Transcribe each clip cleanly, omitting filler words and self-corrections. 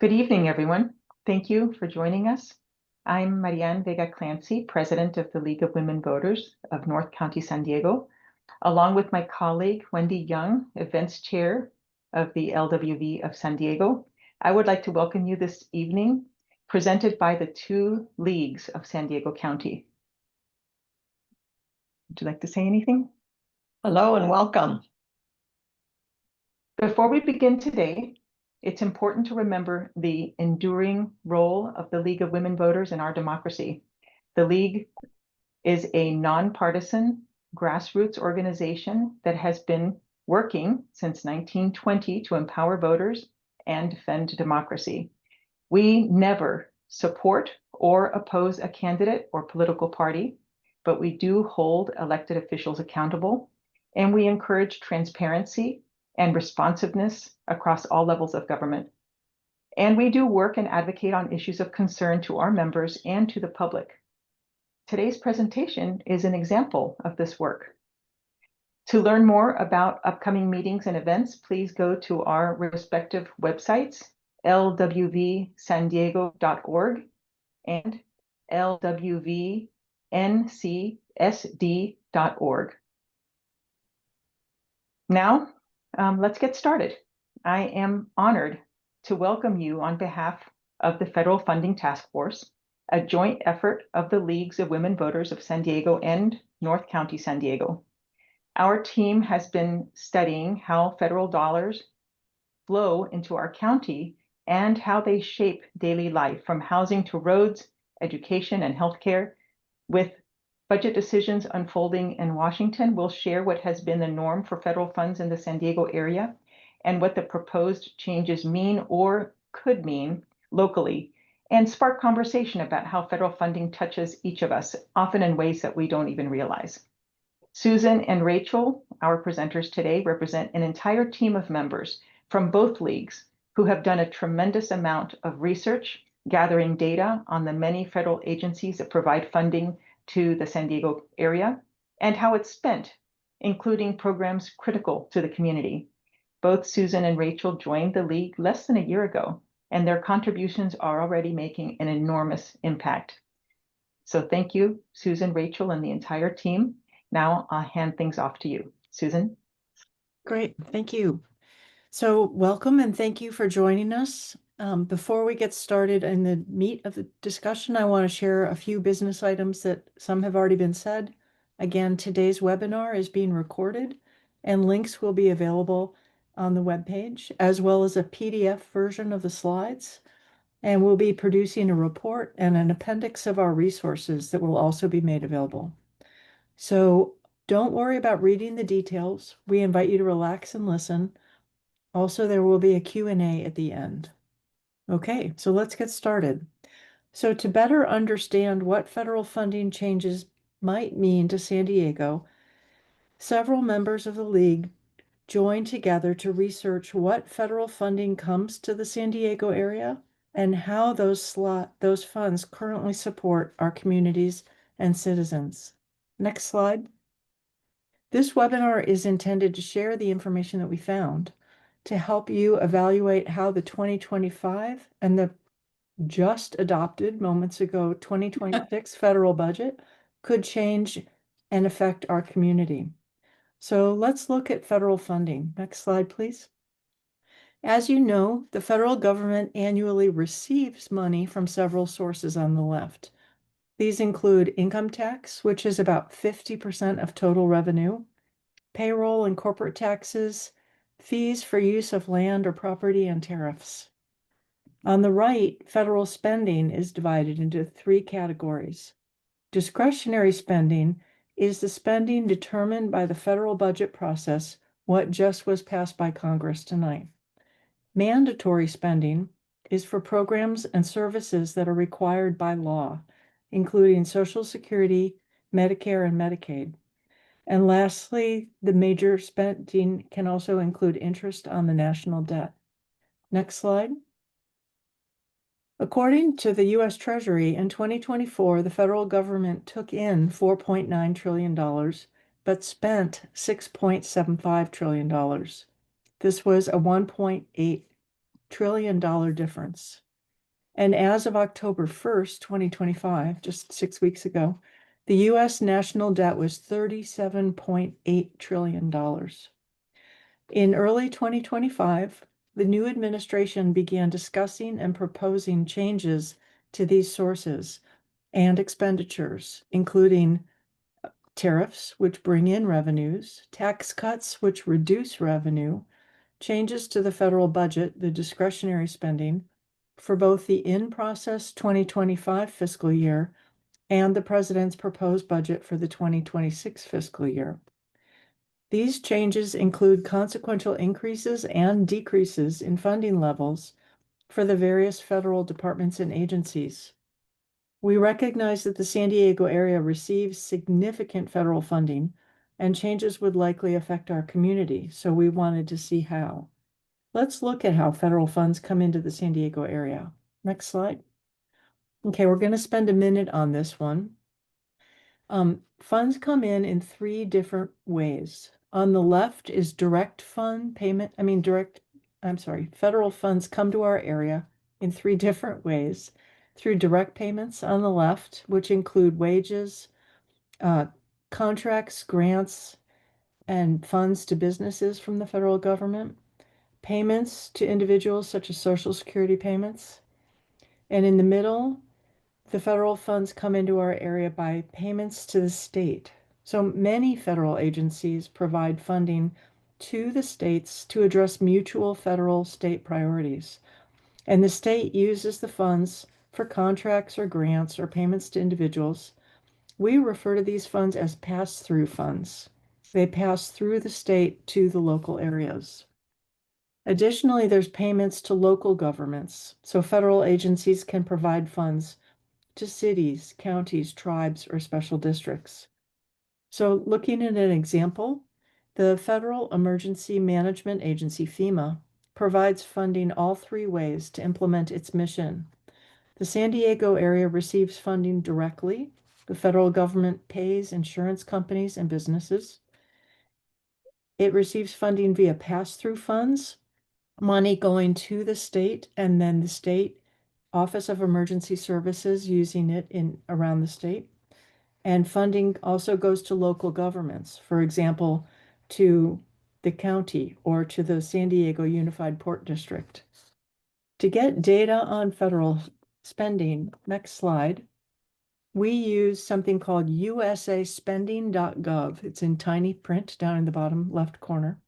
Good evening, everyone. Thank you for joining us. I'm Marianne Vega Clancy, President of the League of Women Voters of North County, San Diego, along with my colleague, Wendy Young, Events Chair of the LWV of San Diego. I would like to welcome you this evening, presented by the two leagues of San Diego County. Would you like to say anything? Hello and welcome. Before we begin today, it's important to remember the enduring role of the League of Women Voters in our democracy. The League is a nonpartisan grassroots organization that has been working since 1920 to empower voters and defend democracy. We never support or oppose a candidate or political party, but we do hold elected officials accountable, and we encourage transparency and responsiveness across all levels of government. And we do work and advocate on issues of concern to our members and to the public. Today's presentation is an example of this work. To learn more about upcoming meetings and events, please go to our respective websites, lwvsandiego.org and lwvncsd.org. Now, let's get started. I am honored to welcome you on behalf of the Federal Funding Task Force, a joint effort of the Leagues of Women Voters of San Diego and North County, San Diego. Our team has been studying how federal dollars flow into our county and how they shape daily life, from housing to roads, education, and healthcare. With budget decisions unfolding in Washington, we'll share what has been the norm for federal funds in the San Diego area and what the proposed changes mean or could mean locally, and spark conversation about how federal funding touches each of us, often in ways that we don't even realize. Susan and Rachel, our presenters today, represent an entire team of members from both leagues who have done a tremendous amount of research, gathering data on the many federal agencies that provide funding to the San Diego area and how it's spent, including programs critical to the community. Both Susan and Rachel joined the league less than a year ago, and their contributions are already making an enormous impact. So thank you, Susan, Rachel, and the entire team. Now I'll hand things off to you. Susan? Great, thank you. So welcome and thank you for joining us. Before we get started in the meat of the discussion, I want to share a few business items that some have already been said. Again, today's webinar is being recorded and links will be available on the webpage, as well as a PDF version of the slides. And we'll be producing a report and an appendix of our resources that will also be made available. So don't worry about reading the details. We invite you to relax and listen. Also, there will be a Q&A at the end. Okay, so let's get started. So to better understand what federal funding changes might mean to San Diego, several members of the league joined together to research what federal funding comes to the San Diego area and how those funds currently support our communities and citizens. Next slide. This webinar is intended to share the information that we found to help you evaluate how the 2025 and the just adopted moments ago 2026 federal budget could change and affect our community. So let's look at federal funding. Next slide, please. As you know, the federal government annually receives money from several sources on the left. These include income tax, which is about 50% of total revenue, payroll and corporate taxes, fees for use of land or property, and tariffs. On the right, federal spending is divided into three categories. Discretionary spending is the spending determined by the federal budget process, what just was passed by Congress tonight. Mandatory spending is for programs and services that are required by law, including Social Security, Medicare, and Medicaid. And lastly, the major spending can also include interest on the national debt. Next slide. According to the U.S. Treasury, in 2024, the federal government took in $4.9 trillion, but spent $6.75 trillion. This was a 1.8 trillion difference. And as of October 1st, 2025, just 6 weeks ago, the US national debt was $37.8 trillion. In early 2025, the new administration began discussing and proposing changes to these sources and expenditures, including tariffs, which bring in revenues, tax cuts, which reduce revenue, changes to the federal budget, the discretionary spending, for both the in-process 2025 fiscal year and the president's proposed budget for the 2026 fiscal year. These changes include consequential increases and decreases in funding levels for the various federal departments and agencies. We recognize that the San Diego area receives significant federal funding, and changes would likely affect our community, so we wanted to see how. Let's look at how federal funds come into the San Diego area. Next slide. Okay, we're going to spend a minute on this one. Funds come in 3 different ways. On the left is direct fund payment. Federal funds come to our area in 3 different ways. Through direct payments on the left, which include wages, contracts, grants, and funds to businesses from the federal government, payments to individuals such as Social Security payments. And in the middle, the federal funds come into our area by payments to the state. So many federal agencies provide funding to the states to address mutual federal-state priorities. And the state uses the funds for contracts or grants or payments to individuals. We refer to these funds as pass-through funds. They pass through the state to the local areas. Additionally, there's payments to local governments. So federal agencies can provide funds to cities, counties, tribes, or special districts. So looking at an example, the Federal Emergency Management Agency, FEMA, provides funding all 3 ways to implement its mission. The San Diego area receives funding directly. The federal government pays insurance companies and businesses. It receives funding via pass-through funds, money going to the state, and then the state Office of Emergency Services using it around the state. And funding also goes to local governments, for example, to the county or to the San Diego Unified Port District. To get data on federal spending, next slide, we use something called usaspending.gov. It's in tiny print down in the bottom left corner.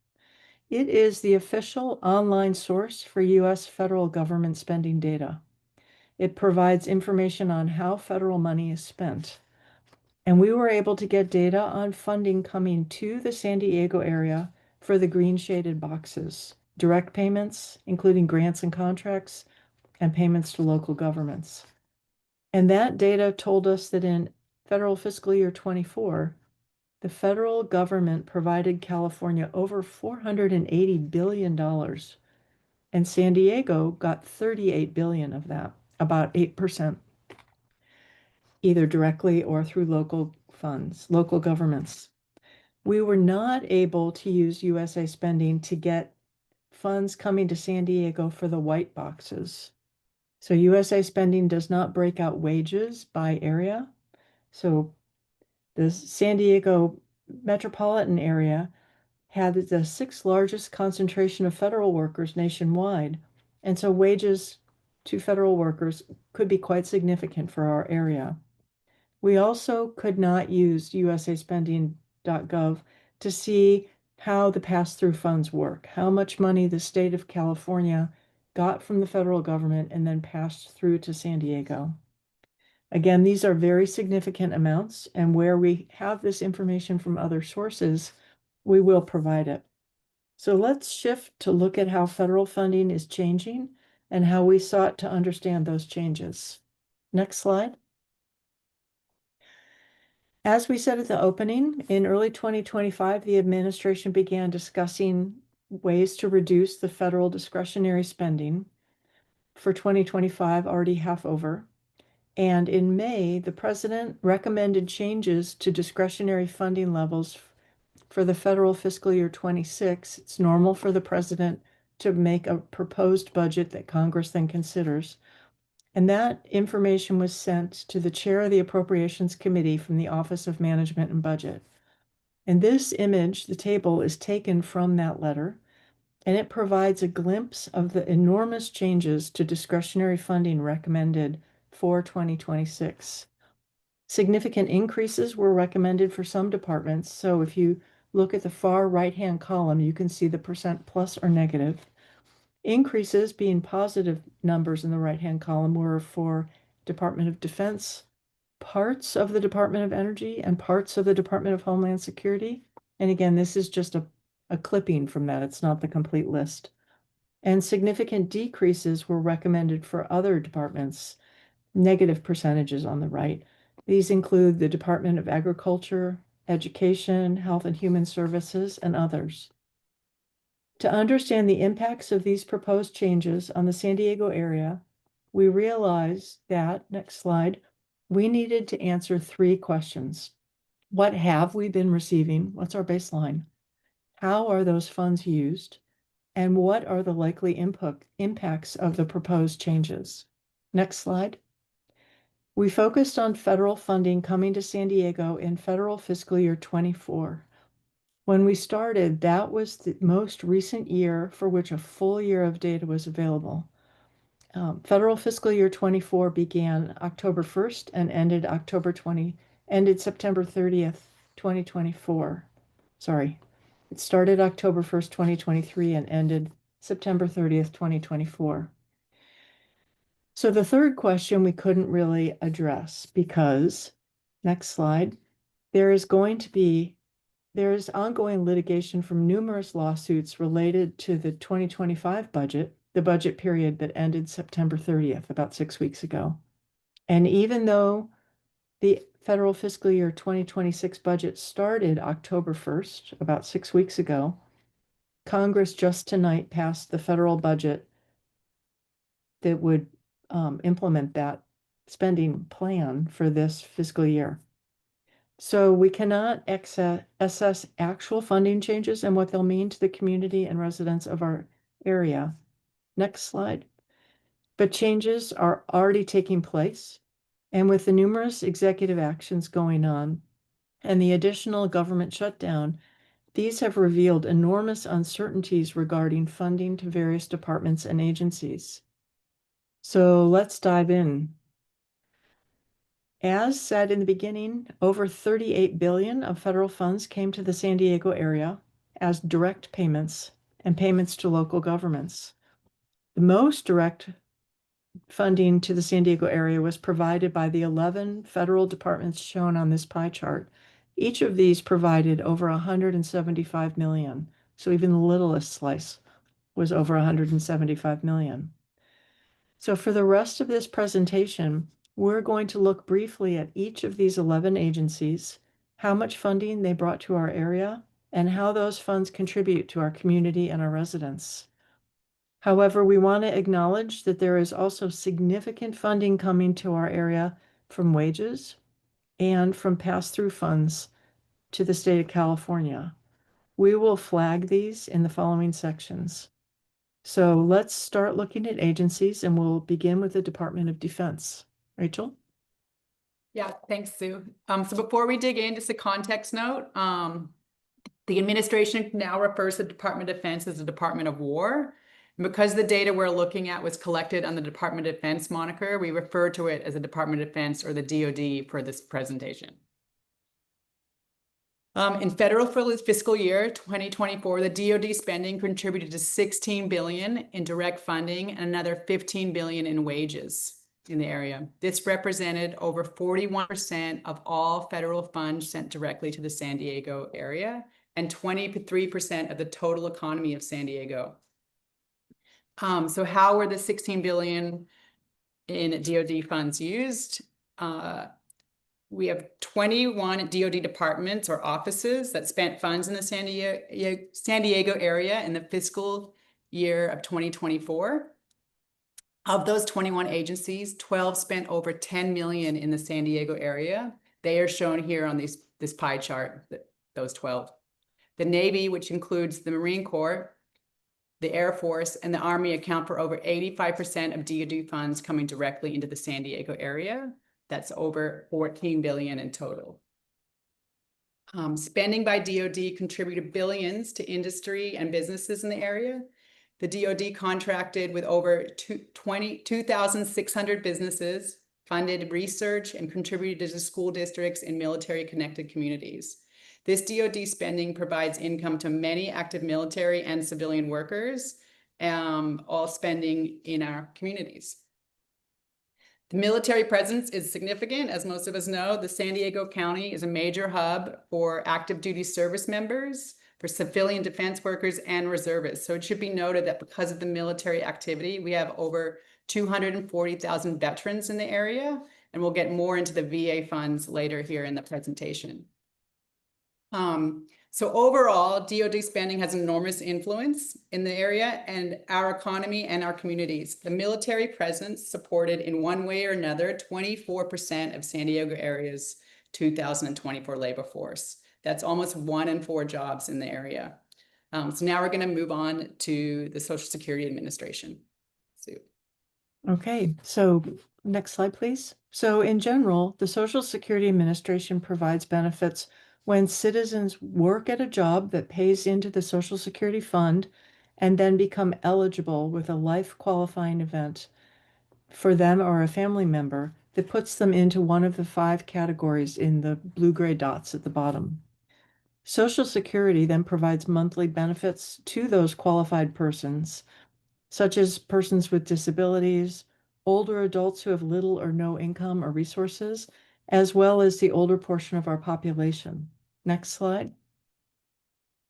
It is the official online source for U.S. federal government spending data. It provides information on how federal money is spent. And we were able to get data on funding coming to the San Diego area for the green shaded boxes, direct payments, including grants and contracts, and payments to local governments. And that data told us that in federal fiscal year 24, the federal government provided California over $480 billion, and San Diego got $38 billion of that, about 8%, either directly or through local funds, local governments. We were not able to use USA spending to get funds coming to San Diego for the white boxes. So USA spending does not break out wages by area. So the San Diego metropolitan area had the 6th largest concentration of federal workers nationwide. And so wages to federal workers could be quite significant for our area. We also could not use usaspending.gov to see how the pass-through funds work, how much money the state of California got from the federal government and then passed through to San Diego. Again, these are very significant amounts, and where we have this information from other sources, we will provide it. So let's shift to look at how federal funding is changing and how we sought to understand those changes. Next slide. As we said at the opening, in early 2025, the administration began discussing ways to reduce the federal discretionary spending for 2025, already half over. And in May, the president recommended changes to discretionary funding levels for the federal fiscal year 26. It's normal for the president to make a proposed budget that Congress then considers. And that information was sent to the chair of the Appropriations Committee from the Office of Management and Budget. And this image, the table, is taken from that letter, and it provides a glimpse of the enormous changes to discretionary funding recommended for 2026. Significant increases were recommended for some departments. So if you look at the far right-hand column, you can see the percent plus or negative. Increases, being positive numbers in the right-hand column, were for Department of Defense, parts of the Department of Energy, and parts of the Department of Homeland Security. And again, this is just a clipping from that. It's not the complete list. And significant decreases were recommended for other departments, negative percentages on the right. These include the Department of Agriculture, Education, Health and Human Services, and others. To understand the impacts of these proposed changes on the San Diego area, we realized that, next slide, we needed to answer 3 questions. What have we been receiving? What's our baseline? How are those funds used? And what are the likely impacts of the proposed changes? Next slide. We focused on federal funding coming to San Diego in federal fiscal year 24. When we started, that was the most recent year for which a full year of data was available. Federal fiscal year 24 began October 1st and ended September 30th, 2024. Sorry, it started October 1st, 2023 and ended September 30th, 2024. So the third question we couldn't really address because, next slide, there is ongoing litigation from numerous lawsuits related to the 2025 budget, the budget period that ended September 30th, about 6 weeks ago. And even though the federal fiscal year 2026 budget started October 1st, about 6 weeks ago, Congress just tonight passed the federal budget that would implement that spending plan for this fiscal year. So we cannot assess actual funding changes and what they'll mean to the community and residents of our area. Next slide. But changes are already taking place. And with the numerous executive actions going on and the additional government shutdown, these have revealed enormous uncertainties regarding funding to various departments and agencies. So let's dive in. As said in the beginning, over $38 billion of federal funds came to the San Diego area as direct payments and payments to local governments. The most direct funding to the San Diego area was provided by the 11 federal departments shown on this pie chart. Each of these provided over $175 million. So even the littlest slice was over $175 million. So for the rest of this presentation, we're going to look briefly at each of these 11 agencies, how much funding they brought to our area, and how those funds contribute to our community and our residents. However, we want to acknowledge that there is also significant funding coming to our area from wages and from pass-through funds to the state of California. We will flag these in the following sections. So let's start looking at agencies, and we'll begin with the Department of Defense. Rachel? Yeah, thanks, Sue. So before we dig in, just a context note, the administration now refers to the Department of Defense as the Department of War. And because the data we're looking at was collected on the Department of Defense moniker, we refer to it as the Department of Defense or the DoD for this presentation. In federal fiscal year 2024, the DoD spending contributed to $16 billion in direct funding and another $15 billion in wages in the area. This represented over 41% of all federal funds sent directly to the San Diego area and 23% of the total economy of San Diego. So how were the $16 billion in DoD funds used? We have 21 DoD departments or offices that spent funds in the San Diego area in the fiscal year of 2024. Of those 21 agencies, 12 spent over $10 million in the San Diego area. They are shown here on this pie chart, those 12. The Navy, which includes the Marine Corps, the Air Force, and the Army account for over 85% of DoD funds coming directly into the San Diego area. That's over 14 billion in total. Spending by DoD contributed billions to industry and businesses in the area. The DoD contracted with over 2,600 businesses, funded research, and contributed to school districts in military-connected communities. This DoD spending provides income to many active military and civilian workers, all spending in our communities. The military presence is significant. As most of us know, the San Diego County is a major hub for active duty service members, for civilian defense workers, and reservists. So it should be noted that because of the military activity, we have over 240,000 veterans in the area, and we'll get more into the VA funds later here in the presentation. So overall, DoD spending has enormous influence in the area and our economy and our communities. The military presence supported in one way or another 24% of San Diego area's 2024 labor force. That's almost 1 in 4 jobs in the area. So now we're going to move on to the Social Security Administration. Sue. Okay, so next slide, please. So in general, the Social Security Administration provides benefits when citizens work at a job that pays into the Social Security Fund and then become eligible with a life qualifying event for them or a family member that puts them into one of the 5 categories in the blue-gray dots at the bottom. Social Security then provides monthly benefits to those qualified persons, such as persons with disabilities, older adults who have little or no income or resources, as well as the older portion of our population. Next slide.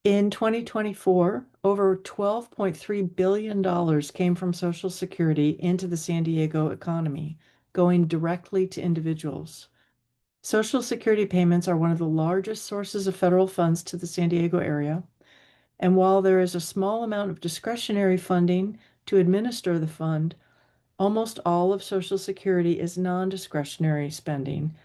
In 2024, over $12.3 billion came from Social Security into the San Diego economy, going directly to individuals. Social Security payments are one of the largest sources of federal funds to the San Diego area, and while there is a small amount of discretionary funding to administer the fund, almost all of Social Security is non-discretionary spending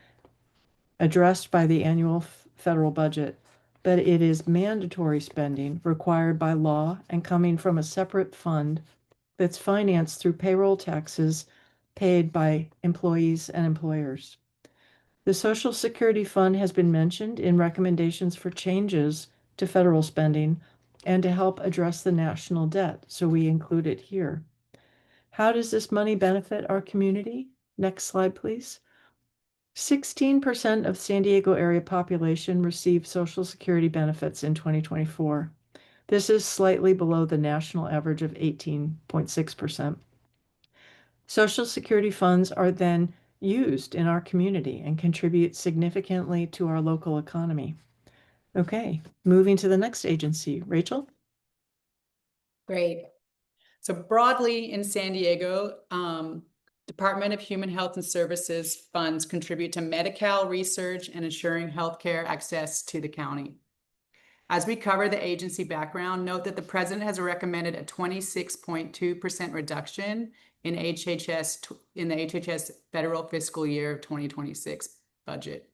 addressed by the annual federal budget, but it is mandatory spending required by law and coming from a separate fund that's financed through payroll taxes paid by employees and employers. The Social Security Fund has been mentioned in recommendations for changes to federal spending and to help address the national debt, so we include it here. How does this money benefit our community? Next slide, please. 16% of San Diego area population received Social Security benefits in 2024. This is slightly below the national average of 18.6%. Social Security funds are then used in our community and contribute significantly to our local economy. Okay, moving to the next agency. Rachel? Great. So broadly in San Diego, Department of Human Health and Services funds contribute to Medi-Cal research and ensuring healthcare access to the county. As we cover the agency background, note that the president has recommended a 26.2% reduction in the HHS federal fiscal year 2026 budget.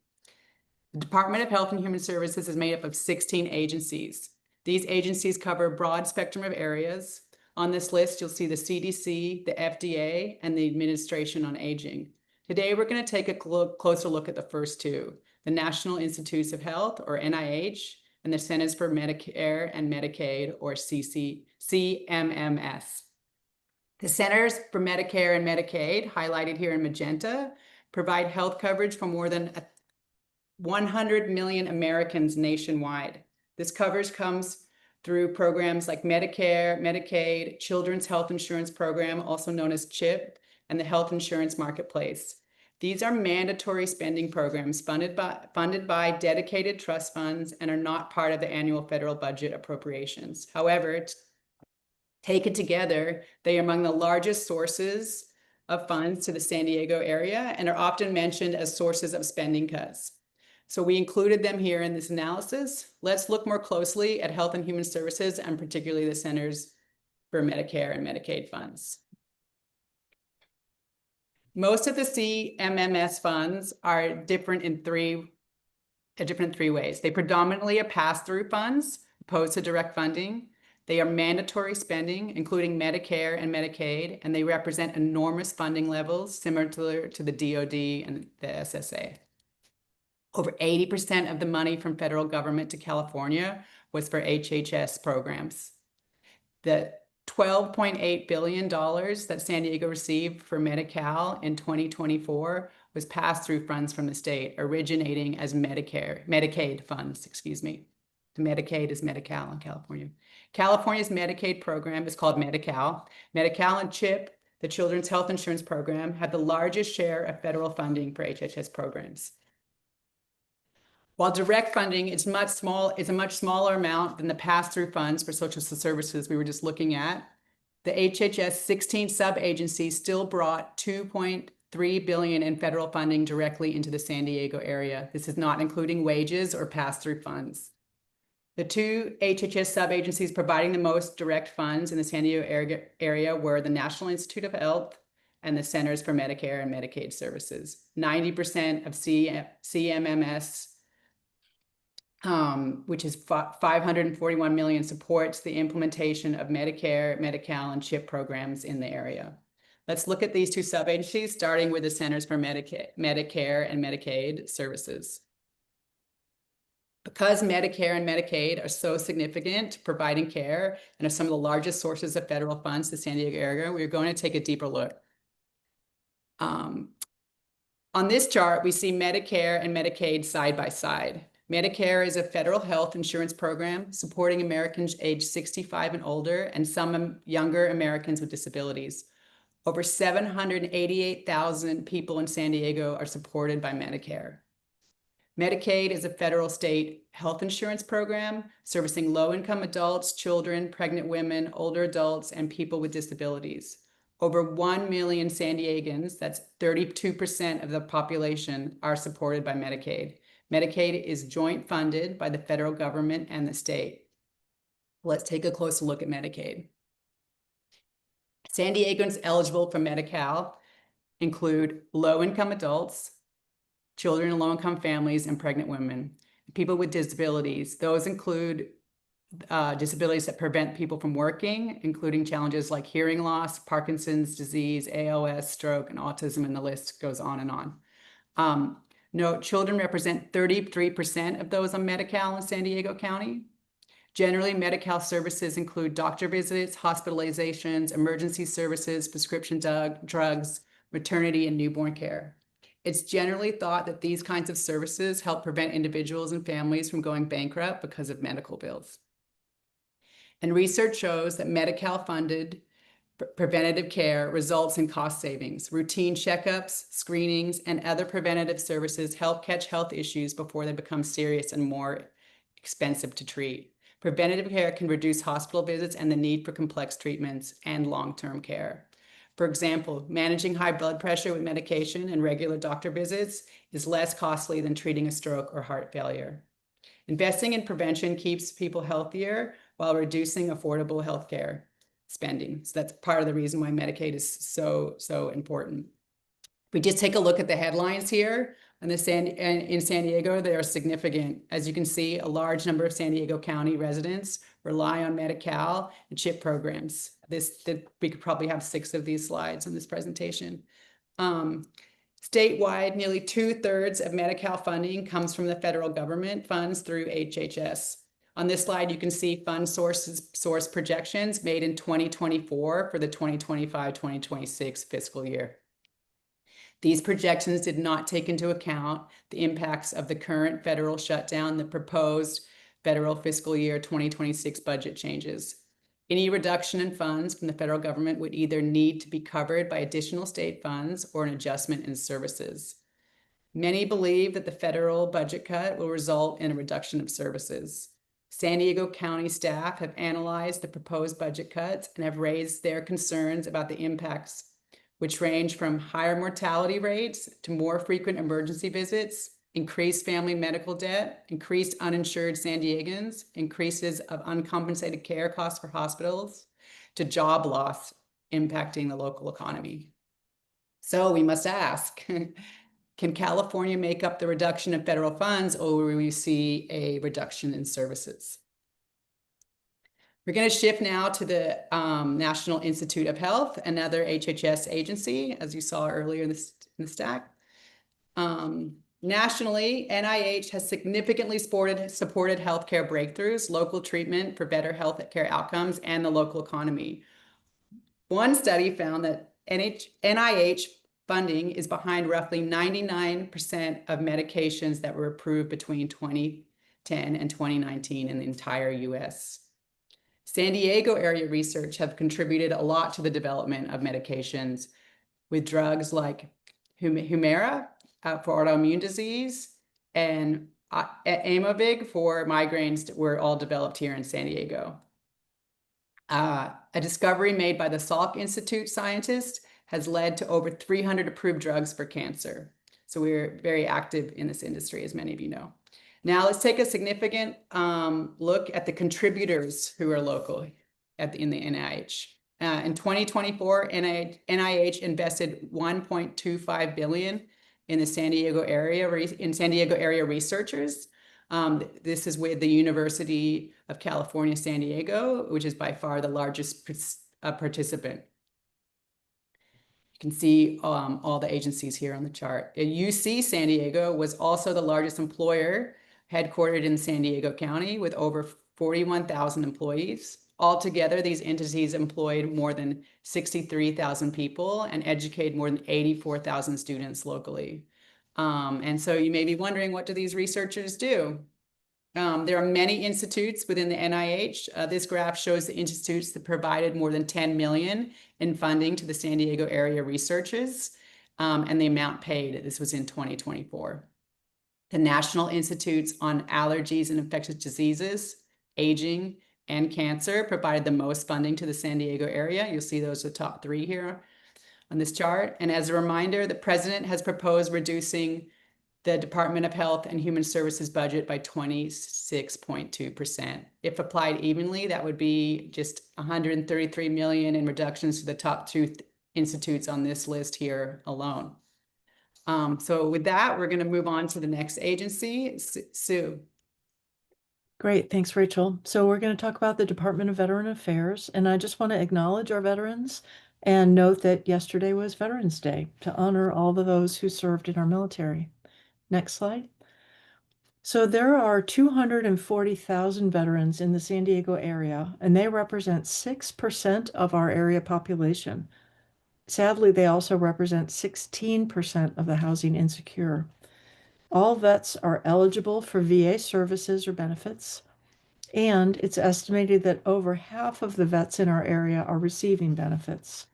The Department of Health and Human Services is made up of 16 agencies. These agencies cover a broad spectrum of areas. On this list, you'll see the CDC, the FDA, and the Administration on Aging. Today, we're going to take a closer look at the first 2, the National Institutes of Health, or NIH, and the Centers for Medicare and Medicaid, or CMMS. The Centers for Medicare and Medicaid, highlighted here in magenta, provide health coverage for more than 100 million Americans nationwide. This coverage comes through programs like Medicare, Medicaid, Children's Health Insurance Program, also known as CHIP, and the Health Insurance Marketplace. These are mandatory spending programs funded by dedicated trust funds and are not part of the annual federal budget appropriations. However, taken together, they are among the largest sources of funds to the San Diego area and are often mentioned as sources of spending cuts. So we included them here in this analysis. Let's look more closely at Health and Human Services and particularly the Centers for Medicare and Medicaid funds. Most of the CMMS funds are different in three ways. They predominantly are pass-through funds opposed to direct funding. They are mandatory spending, including Medicare and Medicaid, and they represent enormous funding levels similar to the DoD and the SSA. Over 80% of the money from federal government to California was for HHS programs. The $12.8 billion that San Diego received for Medi-Cal in 2024 was pass-through funds from the state, originating as Medicaid funds, excuse me. The Medicaid is Medi-Cal in California. California's Medicaid program is called Medi-Cal. Medi-Cal and CHIP, the Children's Health Insurance Program, have the largest share of federal funding for HHS programs. While direct funding is a much smaller amount than the pass-through funds for social services we were just looking at, the HHS 16 sub-agencies still brought $2.3 billion in federal funding directly into the San Diego area. This is not including wages or pass-through funds. The two HHS sub-agencies providing the most direct funds in the San Diego area were the National Institute of Health and the Centers for Medicare and Medicaid Services. 90% of CMMS, which is $541 million, supports the implementation of Medicare, Medi-Cal, and CHIP programs in the area. Let's look at these two sub-agencies, starting with the Centers for Medicare and Medicaid Services. Because Medicare and Medicaid are so significant providing care and are some of the largest sources of federal funds to the San Diego area, we're going to take a deeper look. On this chart, we see Medicare and Medicaid side by side. Medicare is a federal health insurance program supporting Americans aged 65 and older and some younger Americans with disabilities. Over 788,000 people in San Diego are supported by Medicare. Medicaid is a federal state health insurance program servicing low-income adults, children, pregnant women, older adults, and people with disabilities. Over 1 million San Diegans, that's 32% of the population, are supported by Medicaid. Medicaid is joint funded by the federal government and the state. Let's take a closer look at Medicaid. San Diegans eligible for Medi-Cal include low-income adults, children in low-income families, and pregnant women. People with disabilities, those include disabilities that prevent people from working, including challenges like hearing loss, Parkinson's disease, ALS, stroke, and autism, and the list goes on and on. Note, children represent 33% of those on Medi-Cal in San Diego County. Generally, Medi-Cal services include doctor visits, hospitalizations, emergency services, prescription drugs, maternity, and newborn care. It's generally thought that these kinds of services help prevent individuals and families from going bankrupt because of medical bills. And research shows that Medi-Cal funded preventative care results in cost savings. Routine checkups, screenings, and other preventative services help catch health issues before they become serious and more expensive to treat. Preventative care can reduce hospital visits and the need for complex treatments and long-term care. For example, managing high blood pressure with medication and regular doctor visits is less costly than treating a stroke or heart failure. Investing in prevention keeps people healthier while reducing affordable healthcare spending. So that's part of the reason why Medicaid is so important. If we just take a look at the headlines here in San Diego, they are significant. As you can see, a large number of San Diego County residents rely on Medi-Cal and CHIP programs. We could probably have 6 of these slides in this presentation. Statewide, nearly 2/3 of Medi-Cal funding comes from the federal government funds through HHS. On this slide, you can see fund source projections made in 2024 for the 2025-2026 fiscal year. These projections did not take into account the impacts of the current federal shutdown, the proposed federal fiscal year 2026 budget changes. Any reduction in funds from the federal government would either need to be covered by additional state funds or an adjustment in services. Many believe that the federal budget cut will result in a reduction of services. San Diego County staff have analyzed the proposed budget cuts and have raised their concerns about the impacts, which range from higher mortality rates to more frequent emergency visits, increased family medical debt, increased uninsured San Diegans, increases of uncompensated care costs for hospitals, to job loss impacting the local economy. So we must ask, can California make up the reduction of federal funds, or will we see a reduction in services? We're going to shift now to the National Institute of Health, another HHS agency, as you saw earlier in the stack. Nationally, NIH has significantly supported healthcare breakthroughs, local treatment for better healthcare outcomes, and the local economy. One study found that NIH funding is behind roughly 99% of medications that were approved between 2010 and 2019 in the entire US. San Diego area research have contributed a lot to the development of medications with drugs like Humira for autoimmune disease and Aimovig for migraines were all developed here in San Diego. A discovery made by the Salk Institute scientists has led to over 300 approved drugs for cancer. So we're very active in this industry, as many of you know. Now let's take a significant look at the contributors who are local in the NIH. In 2024, NIH invested $1.25 billion in the San Diego area researchers. This is with the University of California, San Diego, which is by far the largest participant. You can see all the agencies here on the chart. UC San Diego was also the largest employer, headquartered in San Diego County with over 41,000 employees. Altogether, these entities employed more than 63,000 people and educated more than 84,000 students locally. And so you may be wondering, what do these researchers do? There are many institutes within the NIH. This graph shows the institutes that provided more than $10 million in funding to the San Diego area researchers and the amount paid. This was in 2024. The National Institutes on Allergies and Infectious Diseases, Aging, and Cancer provided the most funding to the San Diego area. You'll see those are the top three here on this chart. And as a reminder, the president has proposed reducing the Department of Health and Human Services budget by 26.2%. If applied evenly, that would be just $133 million in reductions to the top two institutes on this list here alone. So with that, we're going to move on to the next agency, Sue. Great, thanks, Rachel. So we're going to talk about the Department of Veteran Affairs, and I just want to acknowledge our veterans and note that yesterday was Veterans Day to honor all of those who served in our military. Next slide. So there are 240,000 veterans in the San Diego area, and they represent 6% of our area population. Sadly, they also represent 16% of the housing insecure. All vets are eligible for VA services or benefits, and it's estimated that over half of the vets in our area are receiving benefits.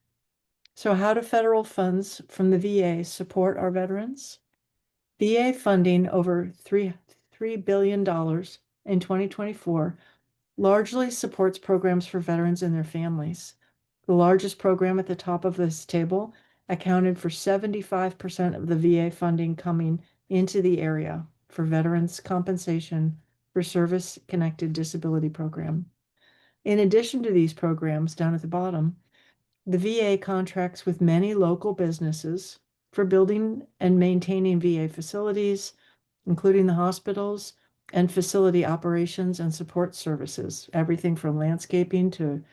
So how do federal funds from the VA support our veterans? VA funding over $3 billion in 2024 largely supports programs for veterans and their families. The largest program at the top of this table accounted for 75% of the VA funding coming into the area for veterans compensation for service-connected disability program. In addition to these programs down at the bottom, the VA contracts with many local businesses for building and maintaining VA facilities, including the hospitals and facility operations and support services, everything from landscaping to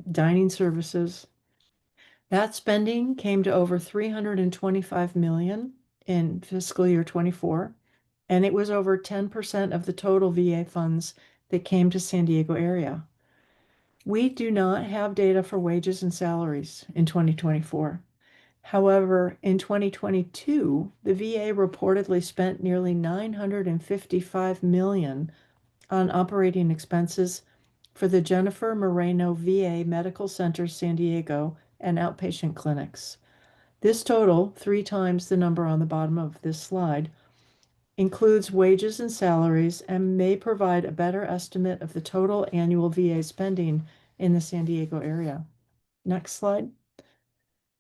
dining services. That spending came to over $325 million in fiscal year 24, and it was over 10% of the total VA funds that came to San Diego area. We do not have data for wages and salaries in 2024. However, in 2022, the VA reportedly spent nearly $955 million on operating expenses for the Jennifer Moreno VA Medical Center San Diego and outpatient clinics. This total, 3 times the number on the bottom of this slide, includes wages and salaries and may provide a better estimate of the total annual VA spending in the San Diego area. Next slide.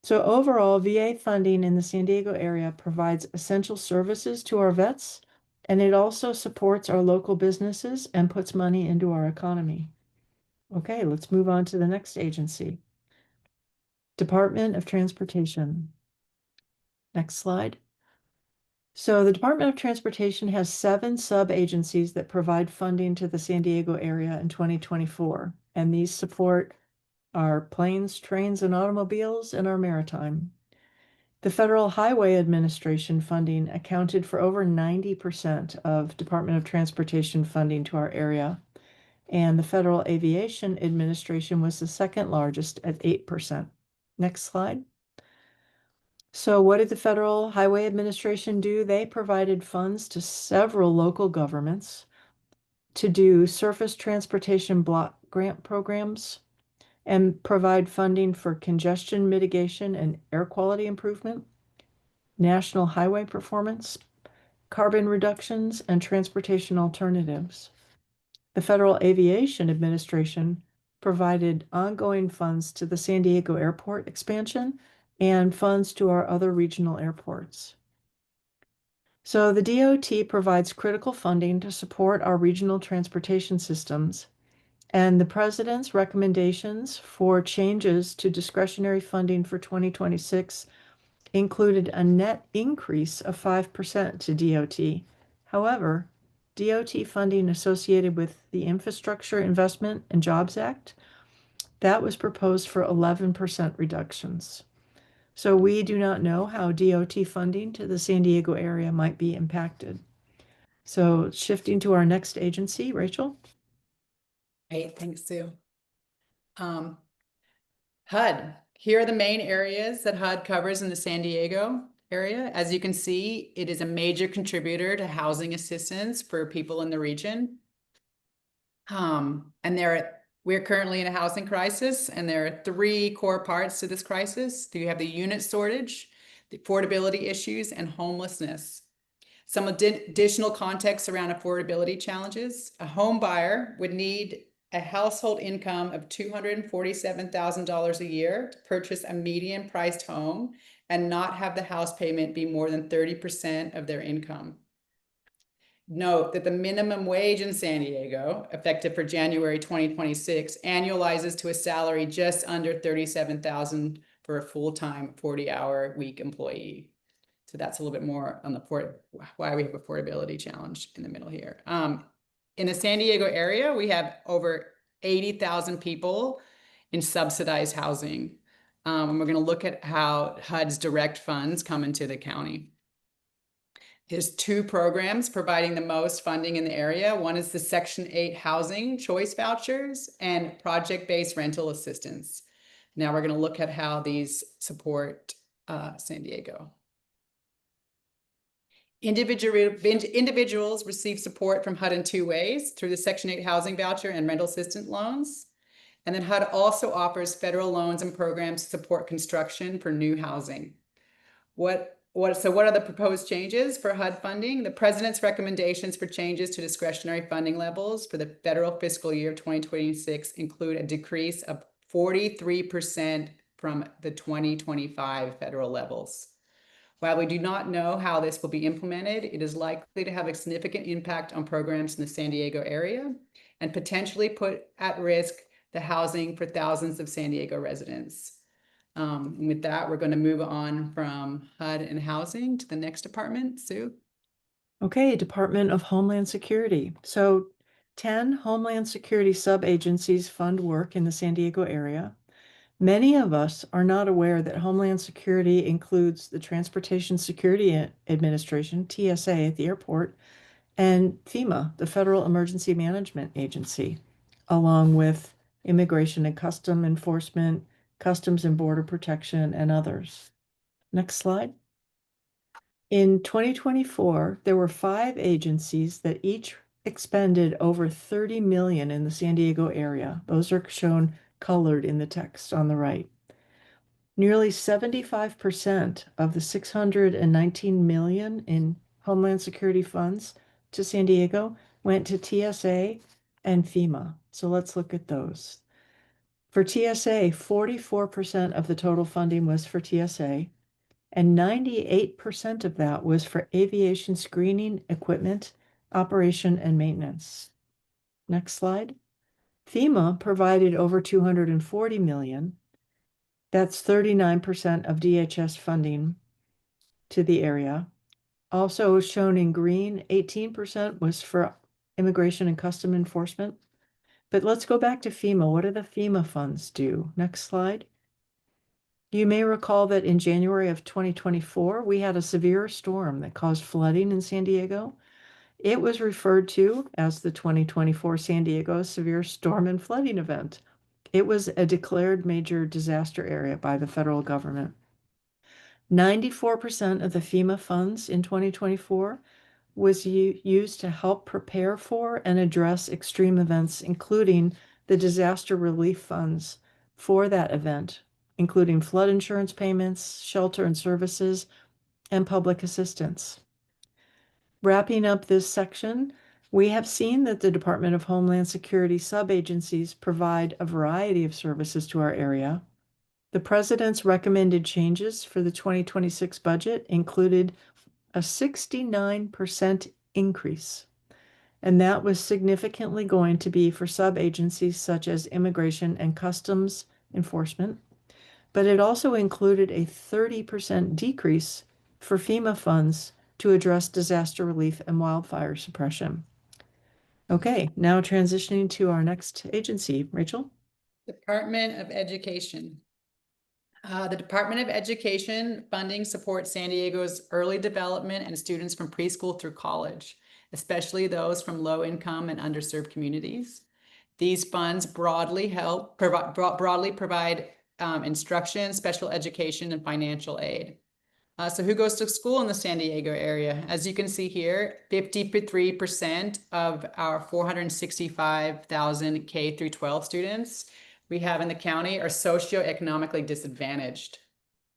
So overall, VA funding in the San Diego area provides essential services to our vets, and it also supports our local businesses and puts money into our economy. Okay, let's move on to the next agency. Department of Transportation. Next slide. So the Department of Transportation has 7 sub-agencies that provide funding to the San Diego area in 2024. and these support our planes, trains, and automobiles and our maritime. The Federal Highway Administration funding accounted for over 90% of Department of Transportation funding to our area, and the Federal Aviation Administration was the second largest at 8%. Next slide. So what did the Federal Highway Administration do? They provided funds to several local governments to do surface transportation block grant programs and provide funding for congestion mitigation and air quality improvement, national highway performance, carbon reductions, and transportation alternatives. The Federal Aviation Administration provided ongoing funds to the San Diego Airport expansion and funds to our other regional airports. So the DOT provides critical funding to support our regional transportation systems, and the President's recommendations for changes to discretionary funding for 2026 included a net increase of 5% to DOT. However, DOT funding associated with the Infrastructure Investment and Jobs Act, that was proposed for 11% reductions. So we do not know how DOT funding to the San Diego area might be impacted. So shifting to our next agency, Rachel. Great, thanks, Sue. HUD. Here are the main areas that HUD covers in the San Diego area. As you can see, it is a major contributor to housing assistance for people in the region. We're currently in a housing crisis, and there are three core parts to this crisis. You have the unit shortage, the affordability issues, and homelessness. Some additional context around affordability challenges. A home buyer would need a household income of $247,000 a year to purchase a median priced home and not have the house payment be more than 30% of their income. Note that the minimum wage in San Diego, effective for January 2026, annualizes to a salary just under $37,000 for a full-time 40-hour week employee. So that's a little bit more on the why we have affordability challenge in the middle here. In the San Diego area, we have over 80,000 people in subsidized housing. And we're going to look at how HUD's direct funds come into the county. There's two programs providing the most funding in the area. One is the Section 8 Housing Choice Vouchers and Project-Based Rental Assistance. Now we're going to look at how these support San Diego. Individuals receive support from HUD in two ways, through the Section 8 Housing Voucher and Rental Assistance loans. And then HUD also offers federal loans and programs to support construction for new housing. So what are the proposed changes for HUD funding? The President's recommendations for changes to discretionary funding levels for the federal fiscal year 2026 include a decrease of 43% from the 2025 federal levels. While we do not know how this will be implemented, it is likely to have a significant impact on programs in the San Diego area and potentially put at risk the housing for thousands of San Diego residents. And with that, we're going to move on from HUD and housing to the next department. Sue? Okay, Department of Homeland Security. So 10 Homeland Security sub-agencies fund work in the San Diego area. Many of us are not aware that Homeland Security includes the Transportation Security Administration, TSA, at the airport, and FEMA, the Federal Emergency Management Agency, along with Immigration and Customs Enforcement, Customs and Border Protection, and others. Next slide. In 2024, there were 5 agencies that each expended over $30 million in the San Diego area. Those are shown colored in the text on the right. Nearly 75% of the $619 million in Homeland Security funds to San Diego went to TSA and FEMA. So let's look at those. For TSA, 44% of the total funding was for TSA, and 98% of that was for aviation screening, equipment, operation, and maintenance. Next slide. FEMA provided over $240 million. That's 39% of DHS funding to the area. Also shown in green, 18% was for Immigration and Customs Enforcement, But let's go back to FEMA. What do the FEMA funds do? Next slide. You may recall that in January of 2024, we had a severe storm that caused flooding in San Diego. It was referred to as the 2024 San Diego Severe Storm and Flooding Event. It was a declared major disaster area by the federal government. 94% of the FEMA funds in 2024 was used to help prepare for and address extreme events, including the disaster relief funds for that event, including flood insurance payments, shelter and services, and public assistance. Wrapping up this section, we have seen that the Department of Homeland Security sub-agencies provide a variety of services to our area. The president's recommended changes for the 2026 budget included a 69% increase, and that was significantly going to be for sub-agencies such as Immigration and Customs Enforcement, but it also included a 30% decrease for FEMA funds to address disaster relief and wildfire suppression. Okay, now transitioning to our next agency, Rachel. Department of Education. The Department of Education funding supports San Diego's early development and students from preschool through college, especially those from low-income and underserved communities. These funds broadly provide instruction, special education, and financial aid. So who goes to school in the San Diego area? As you can see here, 53% of our 465,000 K through 12 students we have in the county are socioeconomically disadvantaged.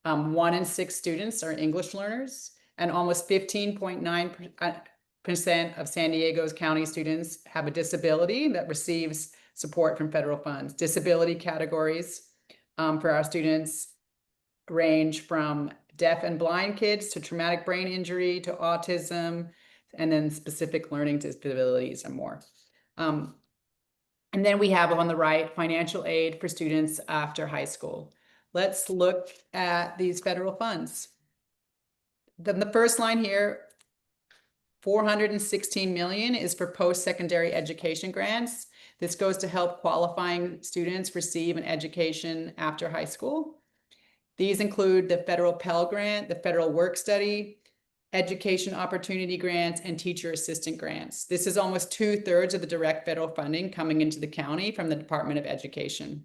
1 in 6 students are English learners, and almost 15.9% of San Diego's county students have a disability that receives support from federal funds. Disability categories for our students range from deaf and blind kids to traumatic brain injury to autism, and then specific learning disabilities and more. And then we have on the right financial aid for students after high school. Let's look at these federal funds. Then the first line here, 416 million is for post-secondary education grants. This goes to help qualifying students receive an education after high school. These include the federal Pell Grant, the federal Work Study, Education Opportunity Grants, and Teacher Assistant Grants. This is almost 2/3 of the direct federal funding coming into the county from the Department of Education.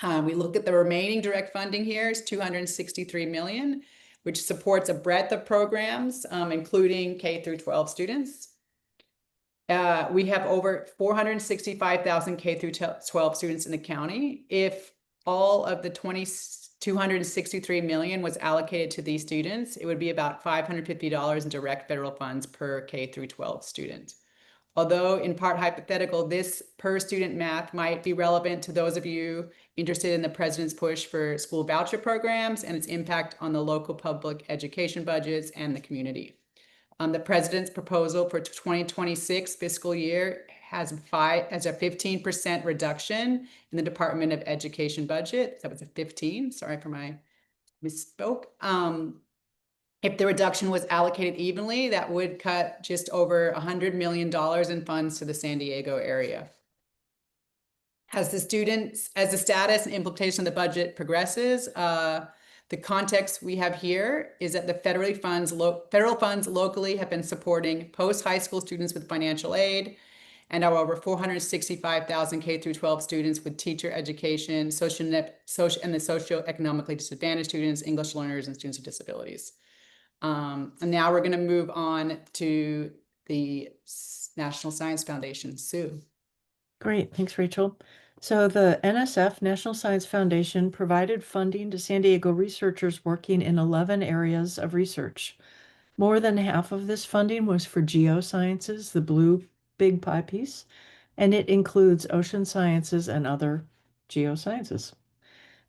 We look at the remaining direct funding here is 263 million, which supports a breadth of programs, including K through 12 students. We have over 465,000 K through 12 students in the county. If all of the 263 million was allocated to these students, it would be about $550 in direct federal funds per K through 12 student. Although in part hypothetical, this per student math might be relevant to those of you interested in the president's push for school voucher programs and its impact on the local public education budgets and the community. The president's proposal for 2026 fiscal year has a 15% reduction in the Department of Education budget. That was a 15, sorry for my misspoke. If the reduction was allocated evenly, that would cut just over $100 million in funds to the San Diego area. As the status and implementation of the budget progresses, the context we have here is that the federal funds locally have been supporting post-high school students with financial aid, and our over 465,000 K through 12 students with teacher education, and the socioeconomically disadvantaged students, English learners, and students with disabilities. And now we're going to move on to the National Science Foundation. Sue. Great, thanks, Rachel. So the NSF, National Science Foundation, provided funding to San Diego researchers working in 11 areas of research. More than half of this funding was for geosciences, the blue big pie piece, and it includes ocean sciences and other geosciences.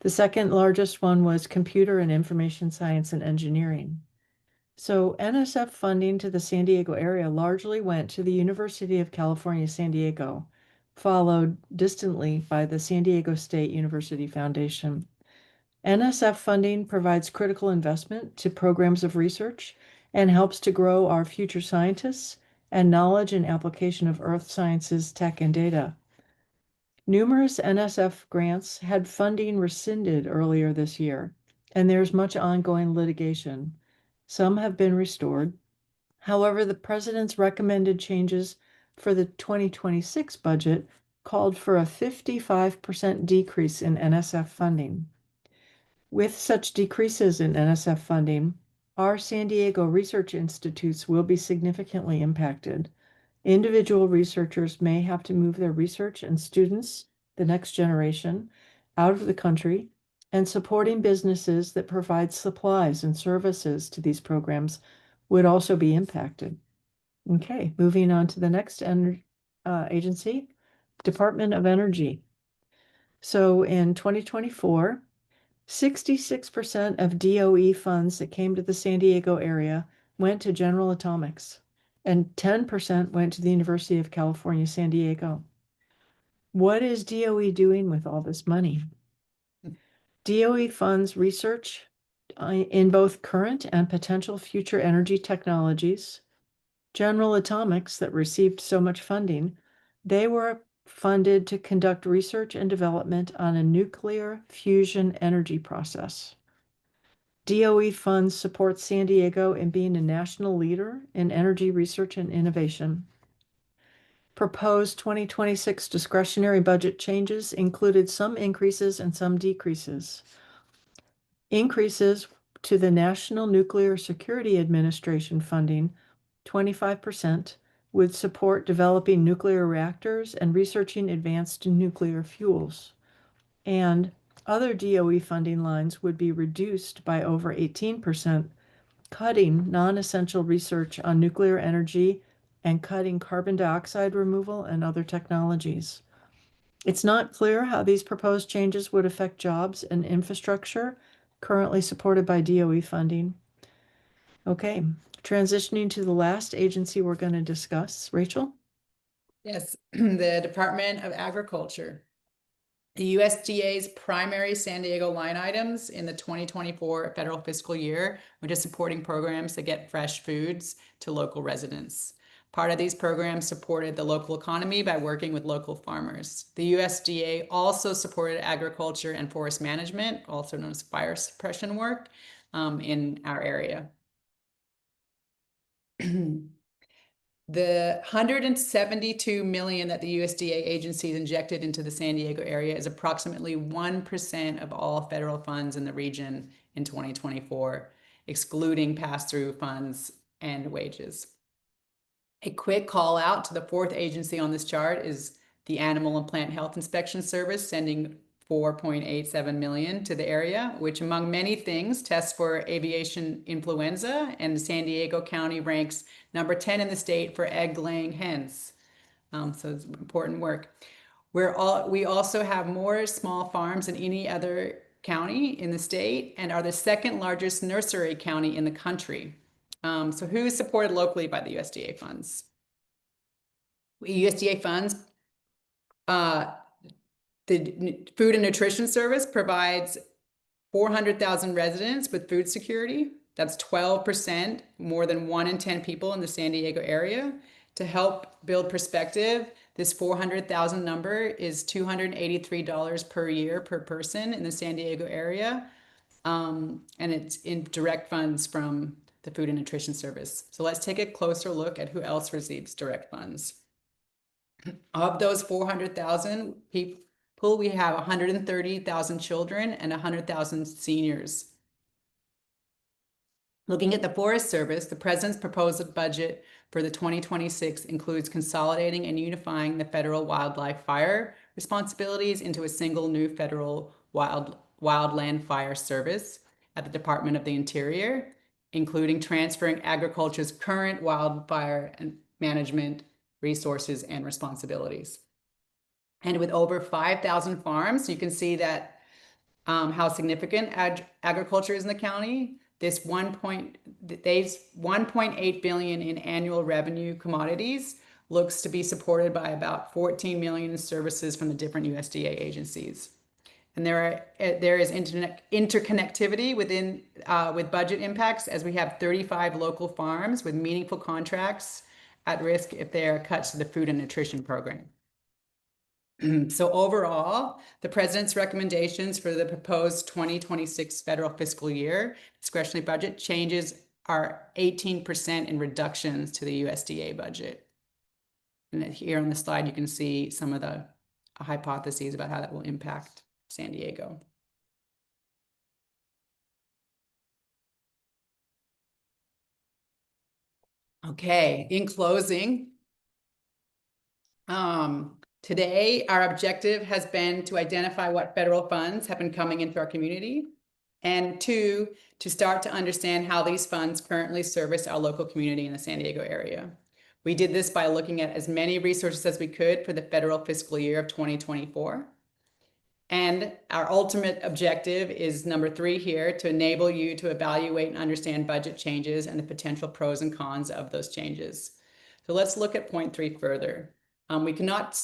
The second largest one was computer and information science and engineering. So NSF funding to the San Diego area largely went to the University of California, San Diego, followed distantly by the San Diego State University Foundation. NSF funding provides critical investment to programs of research and helps to grow our future scientists and knowledge and application of earth sciences, tech, and data. Numerous NSF grants had funding rescinded earlier this year, and there's much ongoing litigation. Some have been restored. However, the president's recommended changes for the 2026 budget called for a 55% decrease in NSF funding. With such decreases in NSF funding, our San Diego research institutes will be significantly impacted. Individual researchers may have to move their research and students, the next generation, out of the country, and supporting businesses that provide supplies and services to these programs would also be impacted. Okay, moving on to the next agency, Department of Energy. So in 2024, 66% of DOE funds that came to the San Diego area went to General Atomics, and 10% went to the University of California, San Diego. What is DOE doing with all this money? DOE funds research in both current and potential future energy technologies. General Atomics, that received so much funding, they were funded to conduct research and development on a nuclear fusion energy process. DOE funds support San Diego in being a national leader in energy research and innovation. Proposed 2026 discretionary budget changes included some increases and some decreases. Increases to the National Nuclear Security Administration funding, 25%, would support developing nuclear reactors and researching advanced nuclear fuels. And other DOE funding lines would be reduced by over 18%, cutting non-essential research on nuclear energy and cutting carbon dioxide removal and other technologies. It's not clear how these proposed changes would affect jobs and infrastructure currently supported by DOE funding. Okay, transitioning to the last agency we're going to discuss. Rachel? Yes, the Department of Agriculture. The USDA's primary San Diego line items in the 2024 federal fiscal year were just supporting programs that get fresh foods to local residents. Part of these programs supported the local economy by working with local farmers. The USDA also supported agriculture and forest management, also known as fire suppression work, in our area. The $172 million that the USDA agencies injected into the San Diego area is approximately 1% of all federal funds in the region in 2024, excluding pass-through funds and wages. A quick call out to the fourth agency on this chart is the Animal and Plant Health Inspection Service, sending $4.87 million to the area, which among many things tests for aviation influenza, and the San Diego County ranks number 10 in the state for egg-laying hens. So it's important work. We also have more small farms than any other county in the state and are the second largest nursery county in the country. So who is supported locally by the USDA funds? USDA funds, the Food and Nutrition Service provides 400,000 residents with food security. That's 12%, more than 1 in 10 people in the San Diego area. To help build perspective, this 400,000 number is $283 per year per person in the San Diego area. And it's in direct funds from the Food and Nutrition Service. So let's take a closer look at who else receives direct funds. Of those 400,000 people, we have 130,000 children and 100,000 seniors. Looking at the Forest Service, the President's proposed budget for the 2026 includes consolidating and unifying the federal wildlife fire responsibilities into a single new federal wildland fire service at the Department of the Interior, including transferring agriculture's current wildfire and management resources and responsibilities. And with over 5,000 farms, you can see that how significant agriculture is in the county. This 1.8 billion in annual revenue commodities looks to be supported by about 14 million in services from the different USDA agencies. And there is interconnectivity within with budget impacts, as we have 35 local farms with meaningful contracts at risk if they are cut to the food and nutrition program. So overall, the president's recommendations for the proposed 2026 federal fiscal year discretionary budget changes are 18% in reductions to the USDA budget. And then here on the slide, you can see some of the hypotheses about how that will impact San Diego. Okay, in closing, today our objective has been to identify what federal funds have been coming into our community, and two, to start to understand how these funds currently service our local community in the San Diego area. We did this by looking at as many resources as we could for the federal fiscal year of 2024. And our ultimate objective is number 3 here, to enable you to evaluate and understand budget changes and the potential pros and cons of those changes. So let's look at point 3 further. We cannot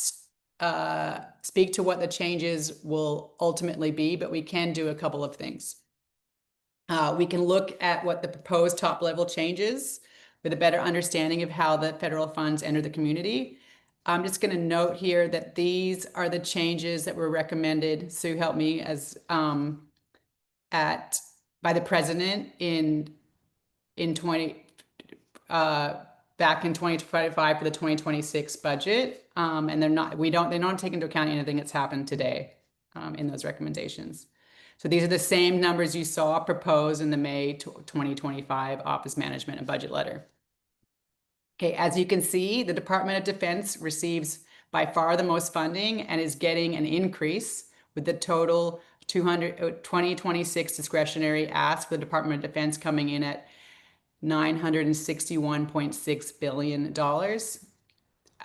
speak to what the changes will ultimately be, but we can do a couple of things. We can look at what the proposed top level changes with a better understanding of how the federal funds enter the community. I'm just going to note here that these are the changes that were recommended, Sue help me, as by the president back in 2025 for the 2026 budget, and they don't take into account anything that's happened today in those recommendations. So these are the same numbers you saw proposed in the May 2025 Office Management and Budget Letter. Okay, as you can see, the Department of Defense receives by far the most funding and is getting an increase, with the total 2026 discretionary ask for the Department of Defense coming in at $961.6 billion.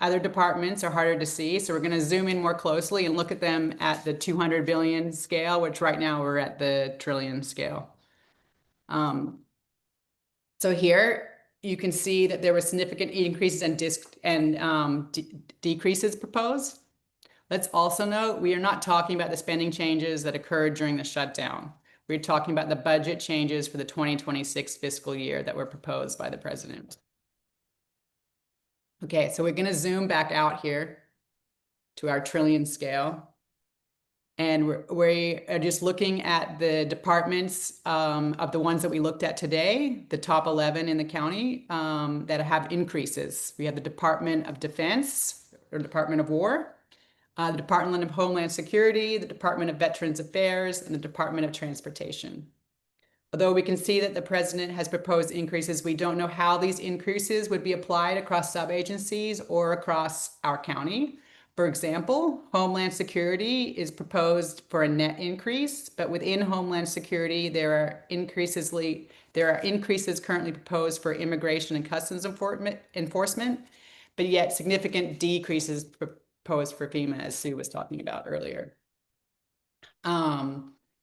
Other departments are harder to see, so we're going to zoom in more closely and look at them at the 200 billion scale, which right now we're at the trillion scale. So here you can see that there were significant increases and decreases proposed. Let's also note we are not talking about the spending changes that occurred during the shutdown. We're talking about the budget changes for the 2026 fiscal year that were proposed by the president. Okay, so we're going to zoom back out here to our trillion scale. And we are just looking at the departments of the ones that we looked at today, the top 11 in the county that have increases. We have the Department of Defense, or Department of War, the Department of Homeland Security, the Department of Veterans Affairs, and the Department of Transportation. Although we can see that the president has proposed increases, we don't know how these increases would be applied across sub-agencies or across our county. For example, Homeland Security is proposed for a net increase, but within Homeland Security, there are increases currently proposed for Immigration and Customs Enforcement, but yet significant decreases proposed for FEMA, as Sue was talking about earlier.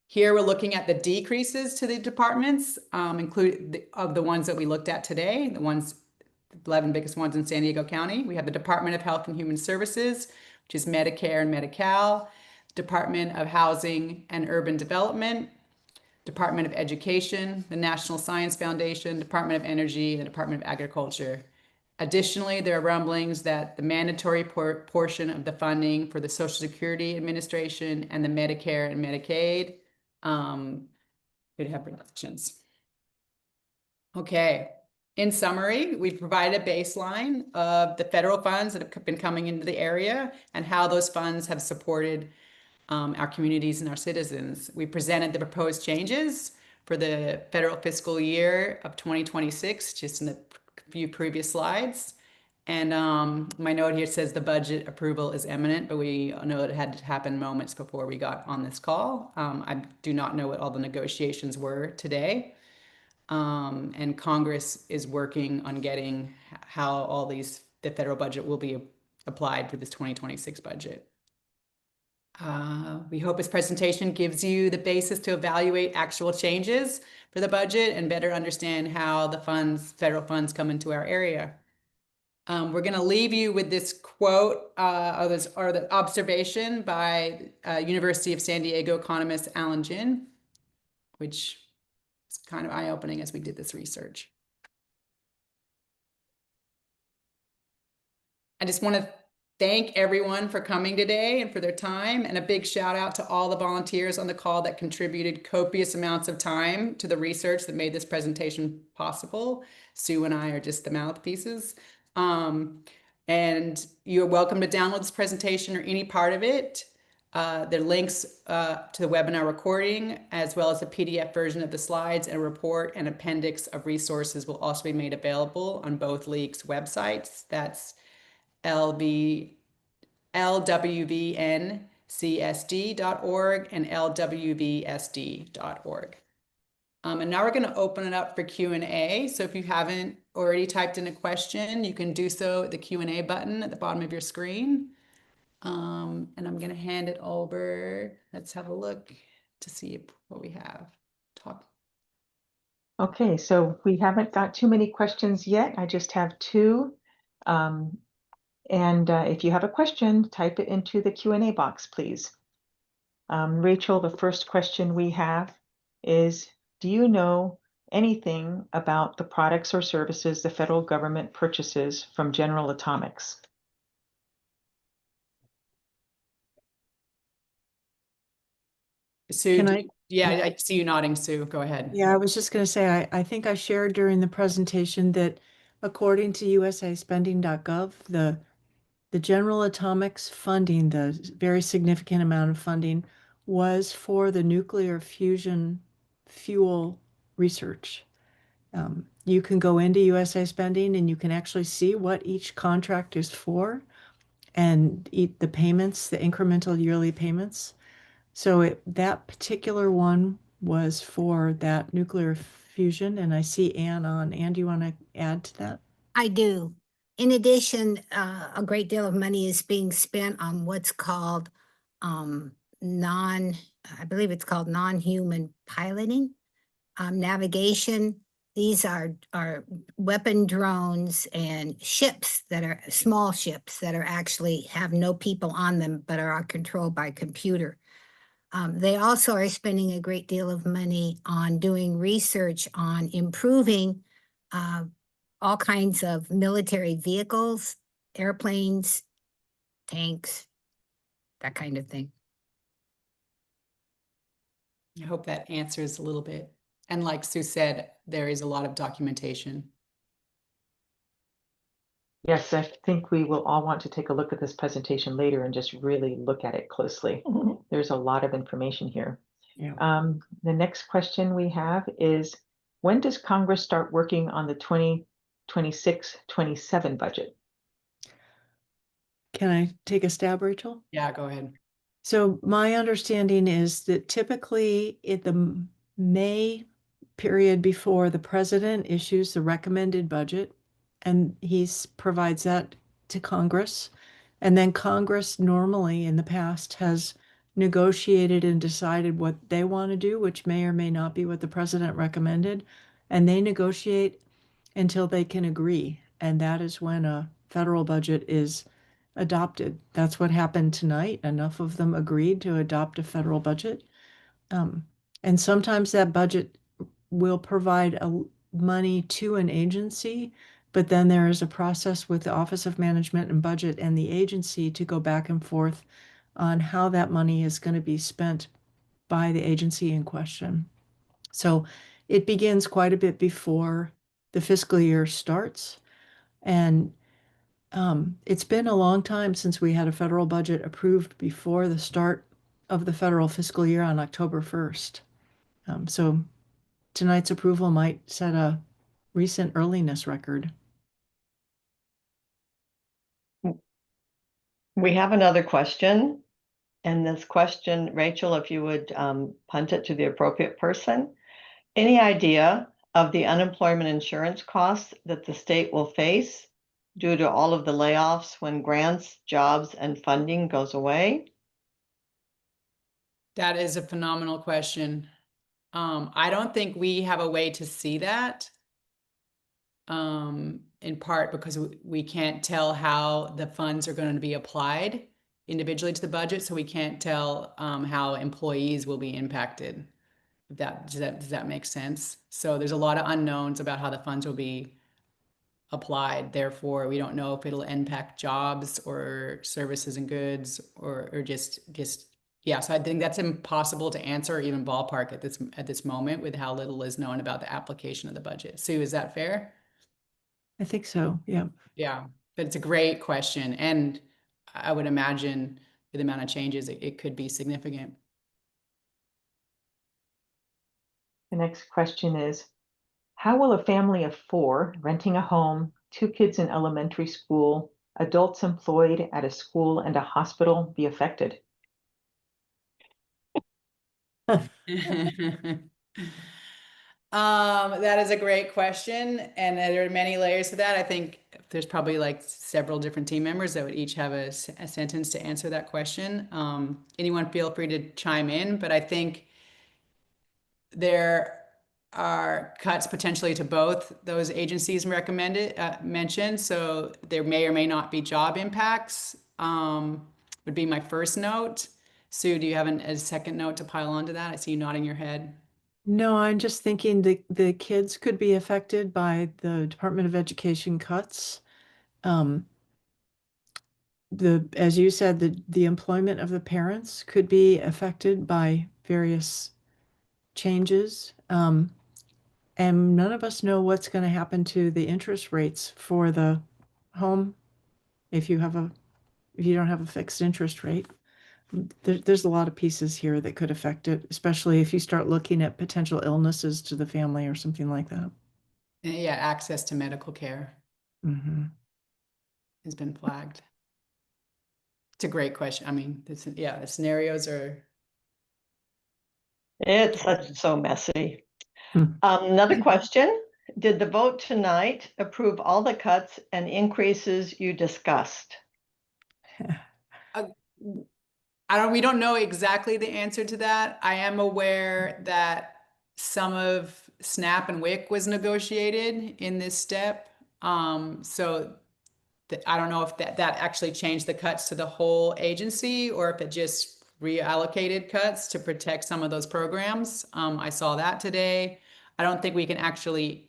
Here we're looking at the decreases to the departments, of the ones that we looked at today, the 11 biggest ones in San Diego County. We have the Department of Health and Human Services, which is Medicare and Medi-Cal, Department of Housing and Urban Development, Department of Education, the National Science Foundation, Department of Energy, and the Department of Agriculture. Additionally, there are rumblings that the mandatory portion of the funding for the Social Security Administration and the Medicare and Medicaid could have reductions. Okay. In summary, we've provided a baseline of the federal funds that have been coming into the area and how those funds have supported our communities and our citizens. We presented the proposed changes for the federal fiscal year of 2026, just in the few previous slides. And my note here says the budget approval is imminent, but we know it had to happen moments before we got on this call. I do not know what all the negotiations were today. And Congress is working on getting how the federal budget will be applied for this 2026 budget. We hope this presentation gives you the basis to evaluate actual changes for the budget and better understand how the federal funds come into our area. We're going to leave you with this quote or the observation by University of San Diego economist Alan Ginn, which is kind of eye-opening as we did this research. I just want to thank everyone for coming today and for their time, and a big shout out to all the volunteers on the call that contributed copious amounts of time to the research that made this presentation possible. Sue and I are just the mouthpieces. And you're welcome to download this presentation or any part of it. There are links to the webinar recording, as well as a PDF version of the slides, and a report and appendix of resources will also be made available on both leagues' websites. That's lwvncsd.org and lwvsd.org. And now we're going to open it up for Q&A. So if you haven't already typed in a question, you can do so at the Q&A button at the bottom of your screen. And I'm going to hand it over. Let's have a look to see what we have. Okay, so we haven't got too many questions yet. I just have two. If you have a question, type it into the Q&A box, please. Rachel, the first question we have is, do you know anything about the products or services the federal government purchases from General Atomics? Sue, Can I? yeah, I see you nodding, Sue. Go ahead. Yeah, I was just going to say, I think I shared during the presentation that according to usaspending.gov, the General Atomics funding, the very significant amount of funding, was for the nuclear fusion fuel research. You can go into USA Spending and you can actually see what each contract is for and the payments, the incremental yearly payments. So that particular one was for that nuclear fusion, and I see Anne on. Anne, do you want to add to that? I do. In addition, a great deal of money is being spent on what's called I believe it's called non-human piloting, navigation. These are weapon drones and ships that are small ships that are actually have no people on them, but are controlled by computer. They also are spending a great deal of money on doing research on improving all kinds of military vehicles, airplanes, tanks, that kind of thing. I hope that answers a little bit. And like Sue said, there is a lot of documentation. Yes, I think we will all want to take a look at this presentation later and just really look at it closely. There's a lot of information here. Yeah. The next question we have is, when does Congress start working on the 2026-27 budget? Can I take a stab, Rachel? Yeah, go ahead. So my understanding is that typically at the May period before, the president issues the recommended budget and he provides that to Congress. And then Congress normally in the past has negotiated and decided what they want to do, which may or may not be what the president recommended. And they negotiate until they can agree. And that is when a federal budget is adopted. That's what happened tonight. Enough of them agreed to adopt a federal budget. And sometimes that budget will provide money to an agency, but then there is a process with the Office of Management and Budget and the agency to go back and forth on how that money is going to be spent by the agency in question. So it begins quite a bit before the fiscal year starts. And it's been a long time since we had a federal budget approved before the start of the federal fiscal year on October 1st. So tonight's approval might set a recent earliness record. We have another question. And this question, Rachel, if you would punt it to the appropriate person. Any idea of the unemployment insurance costs that the state will face due to all of the layoffs when grants, jobs, and funding goes away? That is a phenomenal question. I don't think we have a way to see that. In part because we can't tell how the funds are going to be applied individually to the budget, so we can't tell how employees will be impacted. Does that make sense? So there's a lot of unknowns about how the funds will be applied. Therefore, we don't know if it'll impact jobs or services and goods or just yeah. So I think that's impossible to answer or even ballpark at this moment with how little is known about the application of the budget. Sue, is that fair? I think so, yeah. Yeah, but it's a great question. And I would imagine with the amount of changes, it could be significant. The next question is, how will a family of 4 renting a home, 2 kids in elementary school, adults employed at a school and a hospital be affected? That is a great question, and there are many layers to that. I think there's probably like several different team members that would each have a sentence to answer that question. Anyone feel free to chime in, but I think there are cuts potentially to both those agencies mentioned. So there may or may not be job impacts. Would be my first note. Sue, do you have a second note to pile onto that? I see you nodding your head. No, I'm just thinking the kids could be affected by the Department of Education cuts. As you said, the employment of the parents could be affected by various changes. And none of us know what's going to happen to the interest rates for the home if you don't have a fixed interest rate. There's a lot of pieces here that could affect it, especially if you start looking at potential illnesses to the family or something like that. Yeah, access to medical care has been flagged. It's a great question. I mean, the scenarios are. It's so messy. Another question. Did the vote tonight approve all the cuts and increases you discussed? We don't know exactly the answer to that. I am aware that some of SNAP and WIC was negotiated in this step. So I don't know if that actually changed the cuts to the whole agency or if it just reallocated cuts to protect some of those programs. I saw that today. I don't think we can actually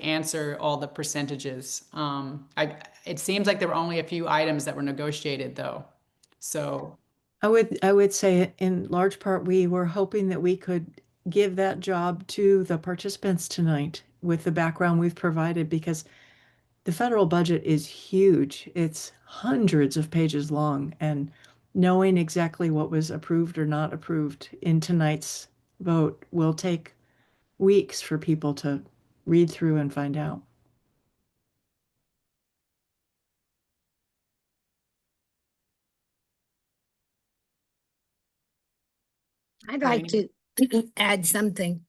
answer all the percentages. It seems like there were only a few items that were negotiated though. So I would say in large part, we were hoping that we could give that job to the participants tonight with the background we've provided, because the federal budget is huge. It's hundreds of pages long, and knowing exactly what was approved or not approved in tonight's vote will take weeks for people to read through and find out. I'd like to add something.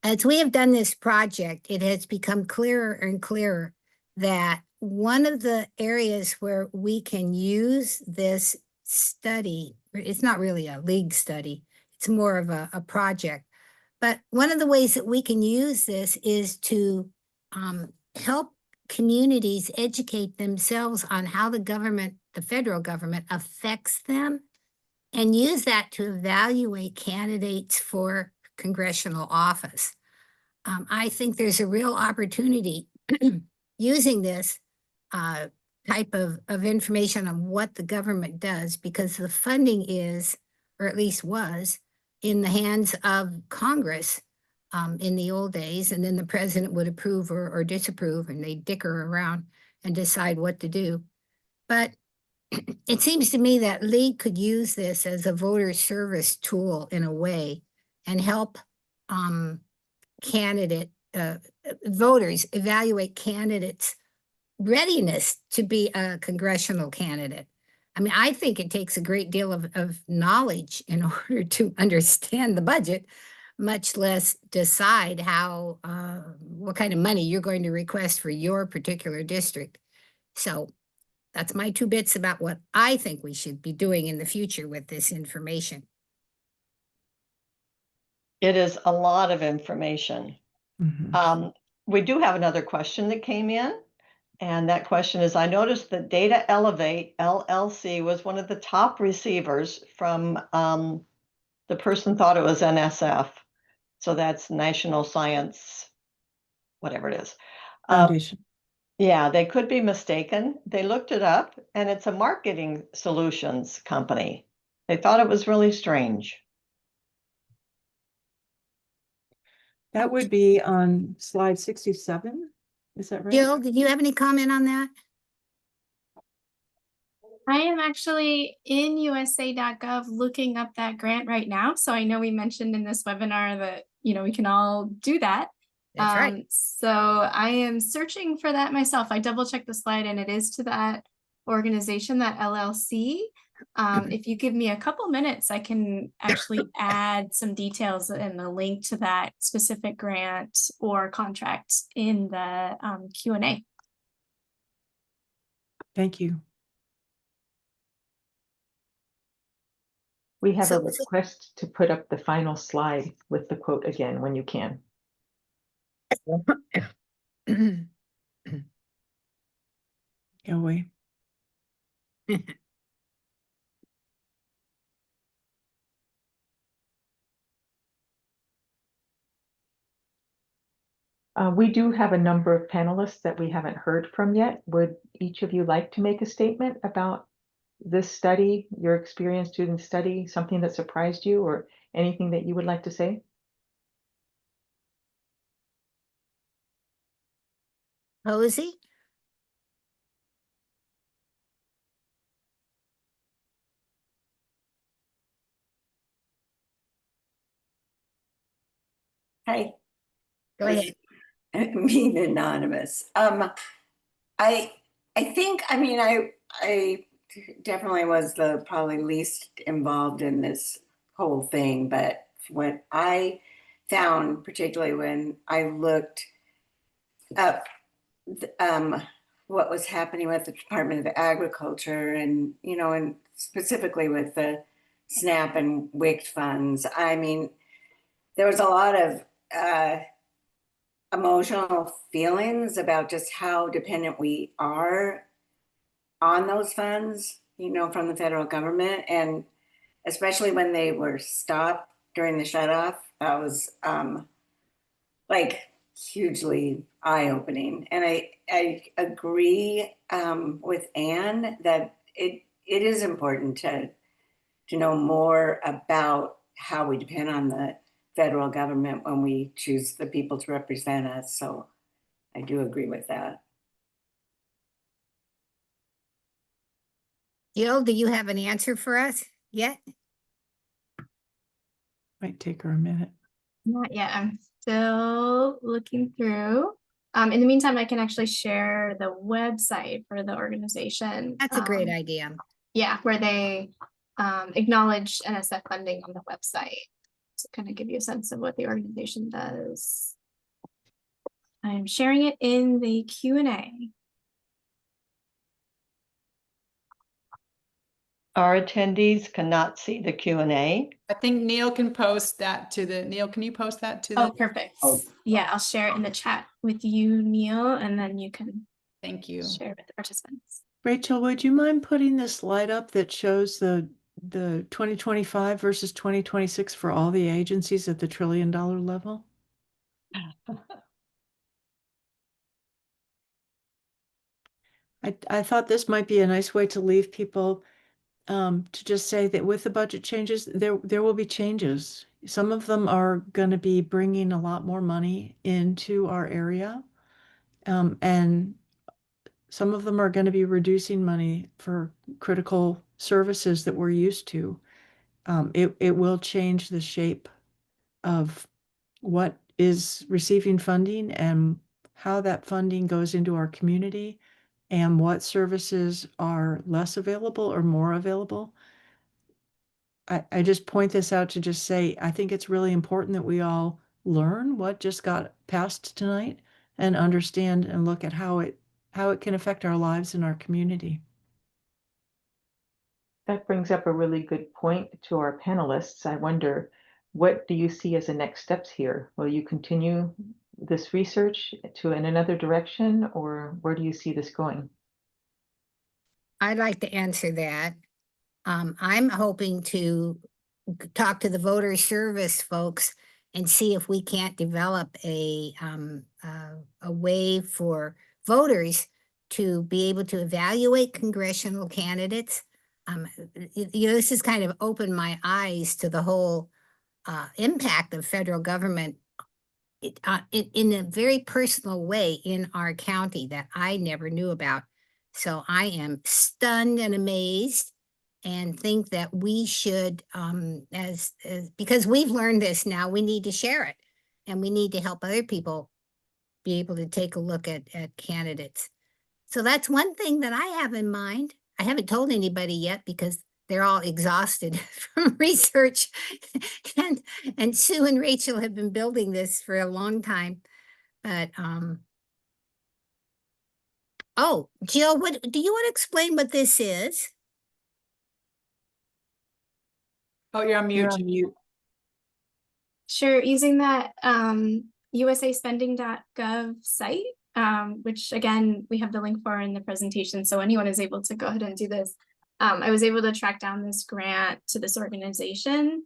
As we have done this project, it has become clearer and clearer that one of the areas where we can use this study, it's not really a league study, it's more of a project. But one of the ways that we can use this is to help communities educate themselves on how the government, the federal government, affects them, and use that to evaluate candidates for congressional office. I think there's a real opportunity using this type of information on what the government does, because the funding is, or at least was, in the hands of Congress in the old days, and then the president would approve or disapprove, and they dicker around and decide what to do. But it seems to me that League could use this as a voter service tool in a way and help voters evaluate candidates' readiness to be a congressional candidate. I mean, I think it takes a great deal of knowledge in order to understand the budget, much less decide how, what kind of money you're going to request for your particular district. So that's my 2 bits about what I think we should be doing in the future with this information. It is a lot of information. We do have another question that came in. And that question is, I noticed that Data Elevate LLC was one of the top receivers from the person thought it was NSF. So that's National Science whatever it is. Foundation. Yeah, they could be mistaken. They looked it up and it's a marketing solutions company. They thought it was really strange. That would be on slide 67. Is that right? Jill, did you have any comment on that? I am actually in USA.gov looking up that grant right now. So I know we mentioned in this webinar that, we can all do that. That's right. So I am searching for that myself. I double checked the slide and it is to that organization, that LLC. If you give me a couple minutes, I can actually add some details and the link to that specific grant or contract in the Q&A. Thank you. We have a So- request to put up the final slide with the quote again when you can. Go away. We do have a number of panelists that we haven't heard from yet. Would each of you like to make a statement about this study, your experience doing the study, something that surprised you, or anything that you would like to say? Posey? Hi. Go ahead. Being anonymous. I think, I definitely was the probably least involved in this whole thing, but what I found, particularly when I looked up what was happening with the Department of Agriculture and, and specifically with the SNAP and WIC funds, there was a lot of emotional feelings about just how dependent we are on those funds, from the federal government. And especially when they were stopped during the shutoff, that was hugely eye-opening. And I agree with Anne that it is important to know more about how we depend on the federal government when we choose the people to represent us. So I do agree with that. Jill, do you have an answer for us yet? Might take her a minute. Not yet. I'm still looking through. In the meantime, I can actually share the website for the organization. That's a great idea. Yeah, where they acknowledge NSF funding on the website to kind of give you a sense of what the organization does. I'm sharing it in the Q&A. Our attendees cannot see the Q&A. I think Neil can post that to the, Neil, can you post that to Oh, the? perfect. Yeah, I'll share it in the chat with you, Neil, and then you can Thank you. share it with the participants. Rachel, would you mind putting this slide up that shows the 2025 versus 2026 for all the agencies at the $1 trillion level? I thought this might be a nice way to leave people to just say that with the budget changes, there will be changes. Some of them are going to be bringing a lot more money into our area, and some of them are going to be reducing money for critical services that we're used to. It will change the shape of what is receiving funding and how that funding goes into our community and what services are less available or more available. I just point this out to just say, I think it's really important that we all learn what just got passed tonight and understand and look at how it can affect our lives and our community. That brings up a really good point to our panelists. I wonder, what do you see as the next steps here? Will you continue this research in another direction, or where do you see this going? I'd like to answer that. I'm hoping to talk to the voter service folks and see if we can't develop a way for voters to be able to evaluate congressional candidates. This has kind of opened my eyes to the whole impact of federal government in a very personal way in our county that I never knew about. So I am stunned and amazed, and think that we should, because we've learned this now, we need to share it, and we need to help other people be able to take a look at candidates. So that's one thing that I have in mind. I haven't told anybody yet because they're all exhausted from research. And Sue and Rachel have been building this for a long time. But oh, Jill, what do you want to explain what this is? Oh, you're on You're mute. on mute. Sure, using that usaspending.gov site, which again, we have the link for in the presentation, so anyone is able to go ahead and do this. I was able to track down this grant to this organization,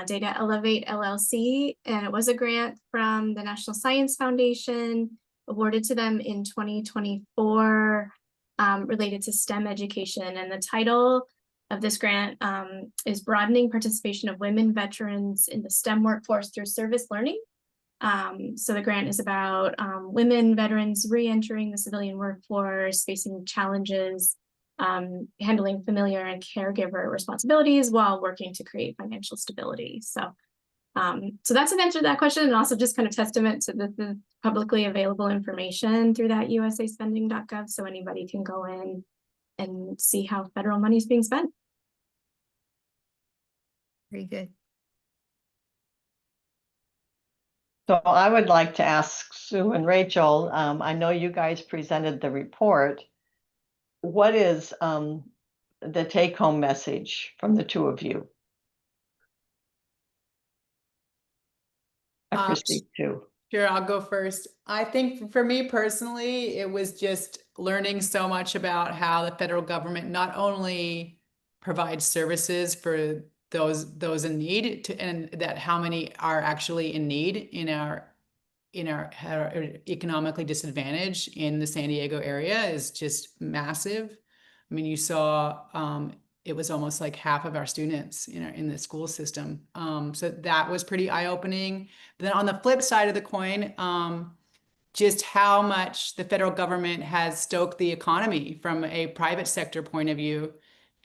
Data Elevate LLC, and it was a grant from the National Science Foundation, awarded to them in 2024, related to STEM education. And the title of this grant is Broadening Participation of Women Veterans in the STEM Workforce Through Service Learning. So the grant is about women veterans re-entering the civilian workforce, facing challenges, handling familiar and caregiver responsibilities while working to create financial stability. So that's an answer to that question, and also just kind of testament to the publicly available information through that usaspending.gov, so anybody can go in and see how federal money is being spent. Very good. So I would like to ask Sue and Rachel, I know you guys presented the report. What is the take-home message from the two of you? Christy too. Sure, I'll go first. I think for me personally, it was just learning so much about how the federal government not only provides services for those in need and that how many are actually in need in our economically disadvantaged in the San Diego area is just massive. I mean, you saw it was almost like half of our students in the school system. So that was pretty eye-opening. Then on the flip side of the coin, just how much the federal government has stoked the economy from a private sector point of view.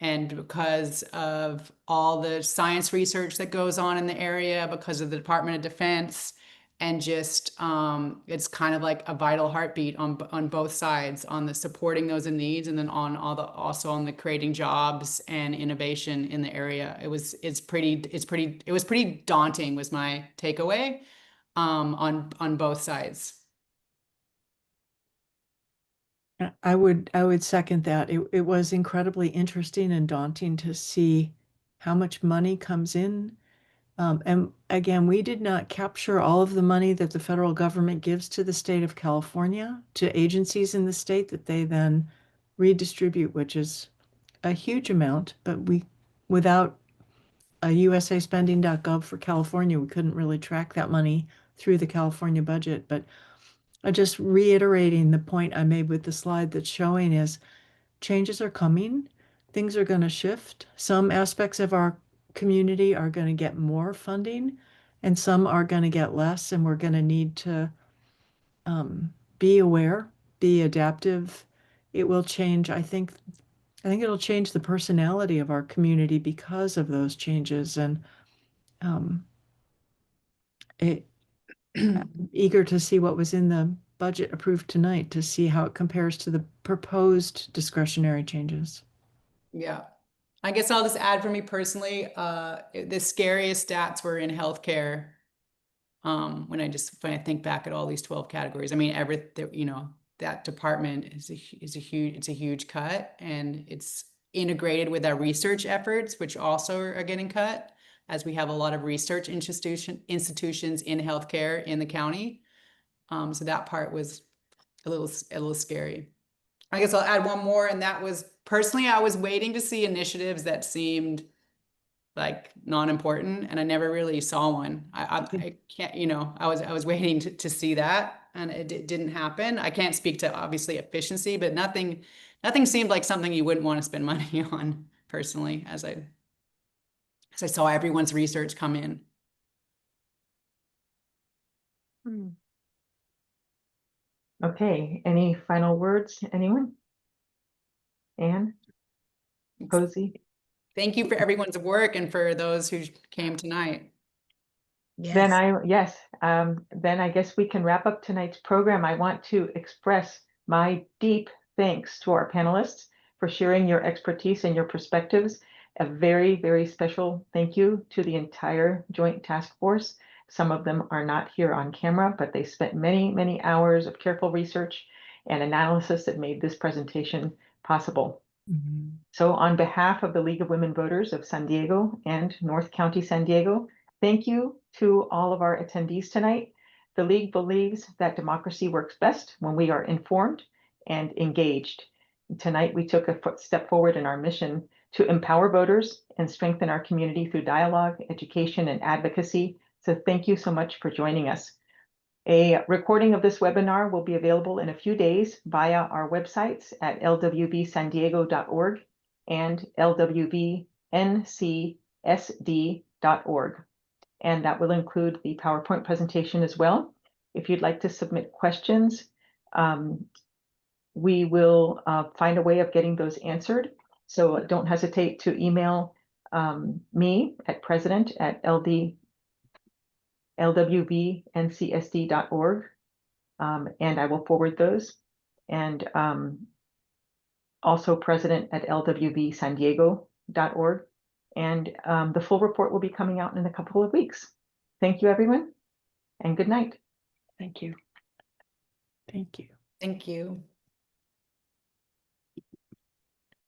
And because of all the science research that goes on in the area, because of the Department of Defense, and just it's kind of like a vital heartbeat on both sides, on the supporting those in needs, and then on also on the creating jobs and innovation in the area. It was pretty daunting was my takeaway on both sides. I would second that. It was incredibly interesting and daunting to see how much money comes in. And again, we did not capture all of the money that the federal government gives to the state of California, to agencies in the state that they then redistribute, which is a huge amount. But without a usaspending.gov for California, we couldn't really track that money through the California budget. But just reiterating the point I made with the slide that's showing is changes are coming. Things are going to shift. Some aspects of our community are going to get more funding and some are going to get less, and we're going to need to be aware, be adaptive. It will change. I think it'll change the personality of our community because of those changes, and I'm eager to see what was in the budget approved tonight to see how it compares to the proposed discretionary changes. Yeah. I guess I'll just add for me personally, the scariest stats were in healthcare. When I think back at all these 12 categories, I mean, that department is a huge cut, and it's integrated with our research efforts, which also are getting cut, as we have a lot of research institutions in healthcare in the county. So that part was a little scary. I guess I'll add one more, and that was personally, I was waiting to see initiatives that seemed like non-important, and I never really saw one. I can't, you know, I was waiting to see that, and it didn't happen. I can't speak to obviously efficiency, but nothing seemed like something you wouldn't want to spend money on personally, as I saw everyone's research come in. Okay, any final words, anyone? Anne, Posey? Thank you for everyone's work and for those who came tonight. Then Yes. then I guess we can wrap up tonight's program. I want to express my deep thanks to our panelists for sharing your expertise and your perspectives. A very, very special thank you to the entire Joint Task Force. Some of them are not here on camera, but they spent many, many hours of careful research and analysis that made this presentation possible. So on behalf of the League of Women Voters of San Diego and North County, San Diego, thank you to all of our attendees tonight. The League believes that democracy works best when we are informed and engaged. Tonight, we took a step forward in our mission to empower voters and strengthen our community through dialogue, education, and advocacy. So thank you so much for joining us. A recording of this webinar will be available in a few days via our websites at lwvsandiego.org and lwvncsd.org. And that will include the PowerPoint presentation as well. If you'd like to submit questions, we will find a way of getting those answered. So don't hesitate to email me at president@lwvncsd.org, and I will forward those. And also president@lwvsandiego.org. And the full report will be coming out in a couple of weeks. Thank you, everyone, and good night. Thank you. Thank you. Thank you.